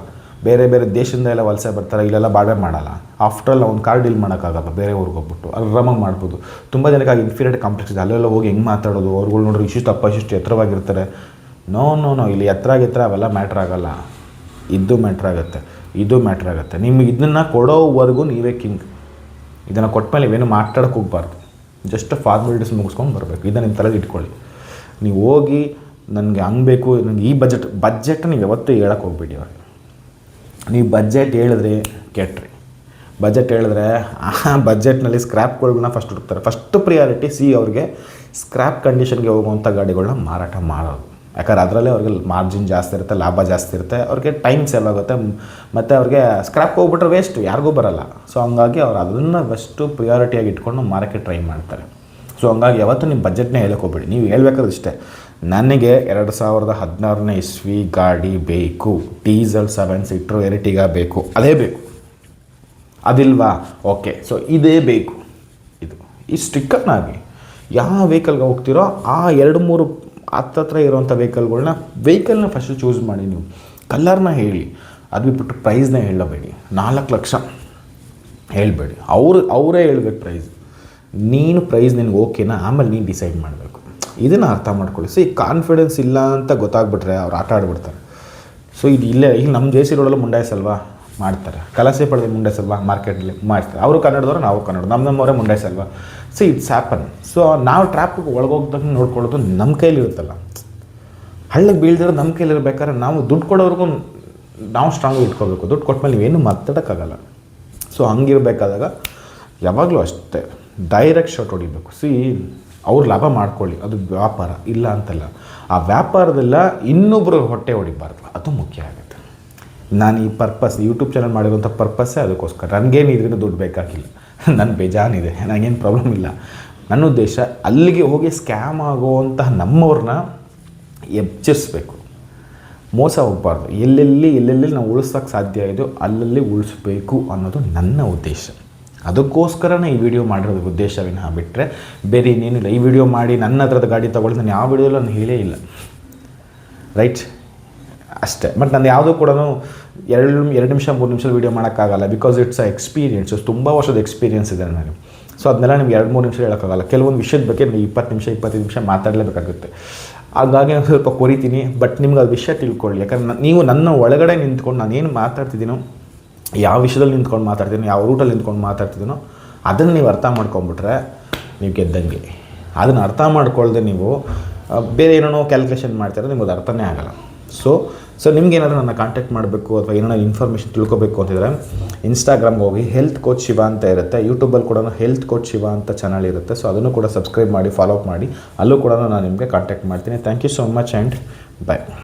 ಬೇರೆ ದೇಶದಿಂದ ಎಲ್ಲ ವಲಸೆ ಬರ್ತಾರೆ, ಇಲ್ಲೆಲ್ಲ ಬಾಳ್ವೆ ಮಾಡಲ್ಲ. ಆಫ್ಟರ್ ಆಲ್ ಒಂದು ಕಾರ್ ಡೀಲ್ ಮಾಡೋಕ್ಕಾಗಲ್ಲ. ಬೇರೆ ಊರಿಗೆ ಹೋಗ್ಬಿಟ್ಟು ಆರಾಮಾಗಿ ಮಾಡ್ಬೋದು. ತುಂಬ ಜನಕ್ಕೆ ಇನ್ಫೀರಿಯರ್ ಕಾಂಪ್ಲೆಕ್ಸ್ ಇದೆ. ಅಲ್ಲೆಲ್ಲ ಹೋಗಿ ಹೆಂಗೆ ಮಾತಾಡೋದು, ಅವ್ರುಗಳು ನೋಡ್ರಿ ಇಷ್ಟು ಎತ್ತರವಾಗಿರ್ತಾರೆ. ನೋ, ಇಲ್ಲಿ ಎತ್ತರ ಅವೆಲ್ಲ ಮ್ಯಾಟ್ರ್ ಆಗೋಲ್ಲ. ಇದು ಮ್ಯಾಟ್ರ್ ಆಗುತ್ತೆ. ನಿಮಗೆ ಇದನ್ನು ಕೊಡೋವರೆಗೂ ನೀವೇ ಕಿಂಗ್. ಇದನ್ನು ಕೊಟ್ಟಮೇಲೆ ನೀವೇನು ಮಾತಾಡೋಕ್ಕೆ ಹೋಗ್ಬಾರ್ದು. ಜಸ್ಟ್ ಫಾರ್ಮಾಲಿಟೀಸ್ ಮುಗಿಸ್ಕೊಂಡು ಬರಬೇಕು. ಇದನ್ನು ನಿಮ್ಮ ತಲೆಗೆ ಇಟ್ಕೊಳ್ಳಿ. ನೀವು ಹೋಗಿ ನನಗೆ ಹಂಗೆ ಬೇಕು, ನನಗೆ ಈ ಬಜೆಟ್ ನೀವು ಯಾವತ್ತೂ ಹೇಳಕ್ಕೆ ಹೋಗ್ಬೇಡಿ. ಅವ್ರಿಗೆ ನೀವು ಬಜೆಟ್ ಹೇಳಿದ್ರೆ ಕೆಟ್ರಿ. ಬಜೆಟ್ ಹೇಳಿದ್ರೆ ಬಜೆಟ್ನಲ್ಲಿ ಸ್ಕ್ರ್ಯಾಪ್ಗಳನ್ನ ಫಸ್ಟ್ ಹುಡುಕ್ತಾರೆ. ಫಸ್ಟ್ ಪ್ರಿಯಾರಿಟಿ ಅವ್ರಿಗೆ ಸ್ಕ್ರ್ಯಾಪ್ ಕಂಡೀಷನ್ಗೆ ಹೋಗುವಂಥ ಗಾಡಿಗಳನ್ನ ಮಾರಾಟ ಮಾಡೋದು. ಯಾಕಂದ್ರೆ ಅದರಲ್ಲೇ ಅವ್ರಿಗೆ ಮಾರ್ಜಿನ್ ಜಾಸ್ತಿ ಇರುತ್ತೆ, ಲಾಭ ಜಾಸ್ತಿ ಇರುತ್ತೆ, ಅವ್ರಿಗೆ ಟೈಮ್ ಸೇವ್ ಆಗುತ್ತೆ. ಮತ್ತು ಅವ್ರಿಗೆ ಸ್ಕ್ರ್ಯಾಪ್ ಹೋಗ್ಬಿಟ್ರೆ ವೇಸ್ಟ್, ಯಾರಿಗೂ ಬರೋಲ್ಲ. ಸೊ ಹಂಗಾಗಿ ಅವ್ರು ಅದನ್ನು ಫಸ್ಟು ಪ್ರಿಯಾರಿಟಿಯಾಗಿ ಇಟ್ಕೊಂಡು ಮಾರೋಕ್ಕೆ ಟ್ರೈ ಮಾಡ್ತಾರೆ. ಸೊ ಹಂಗಾಗಿ ಯಾವತ್ತೂ ನಿಮ್ಮ ಬಜೆಟ್ನೇ ಹೇಳಕ್ಕೆ ಹೋಗ್ಬೇಡಿ. ನೀವು ಹೇಳ್ಬೇಕಾದ್ರೆ ಇಷ್ಟೇ, ನನಗೆ 2016ನೇ ಇಸ್ವಿ ಗಾಡಿ ಬೇಕು, ಡೀಸೆಲ್ 7 ಸೀಟ್ರು ಎರಿಟಿಗಾ ಬೇಕು, ಅದೇ ಬೇಕು. ಅದಿಲ್ವಾ? ಓಕೆ, ಸೊ ಇದೇ ಬೇಕು. ಈ ಸ್ಟಿಕ್ಕರ್ನಾಗಿ ಯಾವ ವೆಹಿಕಲ್ಗೆ ಹೋಗ್ತಿರೋ ಆ 2-3 ಹತ್ತತ್ರ ಇರೋವಂಥ ವೆಹಿಕಲ್ನ ಫಸ್ಟು ಚೂಸ್ ಮಾಡಿ. ನೀವು ಕಲರ್ನ ಹೇಳಿ, ಅದು ಬಿಟ್ಬಿಟ್ಟು ಪ್ರೈಸ್ನ ಹೇಳಬೇಡಿ. 4 ಲಕ್ಷ ಹೇಳಬೇಡಿ. ಅವರೇ ಹೇಳ್ಬೇಕು ಪ್ರೈಸ್. ನೀನು ಪ್ರೈಸ್ ನಿನಗೆ ಓಕೆನಾ, ಆಮೇಲೆ ನೀನು ಡಿಸೈಡ್ ಮಾಡಬೇಕು. ಇದನ್ನು ಅರ್ಥ ಮಾಡ್ಕೊಳ್ಳಿ. ಕಾನ್ಫಿಡೆನ್ಸ್ ಇಲ್ಲ ಅಂತ ಗೊತ್ತಾಗ್ಬಿಟ್ರೆ ಅವ್ರು ಆಟ ಆಡ್ಬಿಡ್ತಾರೆ. ಸೊ ಇದು ಇಲ್ಲೇ ಈಗ ನಮ್ಮ ಜೆ ಸಿ ರೋಡಲ್ಲೂ ಮುಂಡಾಯಿಸಲ್ವಾ ಮಾಡ್ತಾರೆ, ಕಲಸೆ ಪಡೆದ ಮುಂಡಾಯಿಸಲ್ವಾ ಮಾರ್ಕೆಟಲ್ಲಿ ಮಾಡ್ತಾರೆ. ಅವರು ಕನ್ನಡದವರು, ನಾವು ಕನ್ನಡ, ನಮ್ಮವರೇ ಮುಂಡಾಯಿಸಲ್ವಾ. So it's happen. ಸೊ ನಾವು ಟ್ರ್ಯಾಪಿಗೆ ಒಳಗೋಗ್ದಾಗ ನೋಡ್ಕೊಳ್ಳೋದು ನಮ್ಮ ಕೈಲಿರುತ್ತಲ್ಲ. ಹಳ್ಳಿಗೆ ಬೀಳ್ದಿರೋ ನಮ್ಮ ಕೈಲಿರ್ಬೇಕಾದ್ರೆ ನಾವು ದುಡ್ಡು ಕೊಡೋವ್ರಿಗೂ ನಾವು ಸ್ಟ್ರಾಂಗಾಗಿ ಇಟ್ಕೋಬೇಕು. ದುಡ್ಡು ಕೊಟ್ಮೇಲೆ ನೀವೇನು ಮಾತಾಡೋಕ್ಕಾಗಲ್ಲ. ಸೊ ಹಂಗಿರ್ಬೇಕಾದಾಗ ಯಾವಾಗಲೂ ಅಷ್ಟೇ ಡೈರೆಕ್ಟ್ ಶಾಟ್ ಹೊಡಿಬೇಕು. ಅವ್ರು ಲಾಭ ಮಾಡ್ಕೊಳ್ಳಿ, ಅದು ವ್ಯಾಪಾರ ಇಲ್ಲ ಅಂತಲ್ಲ. ಆ ವ್ಯಾಪಾರದೆಲ್ಲ ಇನ್ನೊಬ್ಬರು ಹೊಟ್ಟೆ ಹೊಡಿಬಾರ್ದು, ಅದು ಮುಖ್ಯ ಆಗುತ್ತೆ. ನಾನು ಈ ಯೂಟ್ಯೂಬ್ ಚಾನಲ್ ಮಾಡಿರೋಂಥ ಪರ್ಪಸ್ಸೇ ಅದಕ್ಕೋಸ್ಕರ. ನನಗೇನು ಇದರಿಂದ ದುಡ್ಡು ಬೇಕಾಗಿಲ್ಲ. ನನ್ನ ಬೇಜಾನಿದೆ, ನನಗೇನು ಪ್ರಾಬ್ಲಮ್ ಇಲ್ಲ. ನನ್ನ ಉದ್ದೇಶ ಅಲ್ಲಿಗೆ ಹೋಗಿ ಸ್ಕ್ಯಾಮ್ ಆಗುವಂತಹ ನಮ್ಮವ್ರನ್ನ ಎಚ್ಚರಿಸ್ಬೇಕು, ಮೋಸ ಹೋಗಬಾರ್ದು. ಎಲ್ಲೆಲ್ಲಿ ನಾವು ಉಳಿಸೋಕ್ಕೆ ಸಾಧ್ಯ ಇದೆಯೋ ಅಲ್ಲಲ್ಲಿ ಉಳಿಸ್ಬೇಕು ಅನ್ನೋದು ನನ್ನ ಉದ್ದೇಶ. ಅದಕ್ಕೋಸ್ಕರನೇ ಈ ವಿಡಿಯೋ ಮಾಡಿರೋದು ಉದ್ದೇಶ ವಿನಃ ಬಿಟ್ಟರೆ ಬೇರೆ ಇನ್ನೇನಿಲ್ಲ. ಈ ವಿಡಿಯೋ ಮಾಡಿ ನನ್ನ ಹತ್ರದ ಗಾಡಿ ತೊಗೊಳ್ಳಿ ನಾನು ಯಾವ ವಿಡಿಯೋಲ್ಲೂ ನಾನು ಹೇಳೇ ಇಲ್ಲ, ರೈಟ್? ಅಷ್ಟೇ. ಬಟ್ ನಾನು ಯಾವುದೂ ಕೂಡ 2 ನಿಮಿಷ 3 ನಿಮಿಷ ವೀಡಿಯೋ ಮಾಡೋಕ್ಕಾಗಲ್ಲ, ಬಿಕಾಸ್ ಇಟ್ಸ್ ಅ ಎಕ್ಸ್ಪೀರಿಯನ್ಸ್. ತುಂಬ ವರ್ಷದ ಎಕ್ಸ್ಪೀರಿಯನ್ಸ್ ಇದೆ ನನಗೆ. ಸೊ ಅದನ್ನೆಲ್ಲ ನಿಮ್ಗೆ 2-3 ನಿಮಿಷ ಹೇಳೋಕ್ಕಾಗಲ್ಲ. ಕೆಲವೊಂದು ವಿಷಯದ ಬಗ್ಗೆ ನೀವು 20 ನಿಮಿಷ 25 ನಿಮಿಷ ಮಾತಾಡಲೇಬೇಕಾಗುತ್ತೆ. ಹಾಗಾಗಿ ನಾನು ಸ್ವಲ್ಪ ಕೊರಿತೀನಿ, ಬಟ್ ನಿಮ್ಗೆ ಅದು ವಿಷಯ ತಿಳ್ಕೊಳ್ಳಿ. ಯಾಕಂದ್ರೆ ನೀವು ನನ್ನ ಒಳಗಡೆ ನಿಂತ್ಕೊಂಡು ನಾನೇನು ಮಾತಾಡ್ತಿದ್ದೀನೋ, ಯಾವ ವಿಷಯದಲ್ಲಿ ನಿಂತ್ಕೊಂಡು ಮಾತಾಡ್ತೀನೋ, ಯಾವ ರೂಟಲ್ಲಿ ನಿಂತ್ಕೊಂಡು ಮಾತಾಡ್ತಿದ್ದೀನೋ ಅದನ್ನು ನೀವು ಅರ್ಥ ಮಾಡ್ಕೊಂಬಿಟ್ರೆ ನೀವು ಗೆದ್ದಂಗೆ. ಅದನ್ನು ಅರ್ಥ ಮಾಡ್ಕೊಳ್ದೆ ನೀವು ಬೇರೆ ಏನೋ ಕ್ಯಾಲ್ಕುಲೇಷನ್ ಮಾಡ್ತಾರೆ, ನಿಮ್ಗೆ ಅದು ಅರ್ಥನೇ ಆಗೋಲ್ಲ. ಸೊ ನಿಮ್ಗೇನಾದರೂ ನನ್ನ ಕಾಂಟ್ಯಾಕ್ಟ್ ಮಾಡಬೇಕು ಅಥವಾ ಏನಾದ್ರು ಇನ್ಫಾರ್ಮೇಷನ್ ತಿಳ್ಕೊಬೇಕು ಅಂತಿದ್ರೆ ಇನ್ಸ್ಟಾಗ್ರಾಮ್ಗೆ ಹೋಗಿ ಹೆಲ್ತ್ ಕೋಚ್ ಶಿವ ಅಂತ ಇರುತ್ತೆ. ಯೂಟ್ಯೂಬಲ್ಲಿ ಕೂಡ ಹೆಲ್ತ್ ಕೋಚ್ ಶಿವ ಅಂತ ಚಾನಲ್ ಇರುತ್ತೆ. ಸೊ ಅದನ್ನು ಕೂಡ ಸಬ್ಸ್ಕ್ರೈಬ್ ಮಾಡಿ, ಫಾಲೋ ಅಪ್ ಮಾಡಿ. ಅಲ್ಲೂ ಕೂಡ ನಾನು ನಿಮಗೆ ಕಾಂಟ್ಯಾಕ್ಟ್ ಮಾಡ್ತೀನಿ. Thank you so much and bye.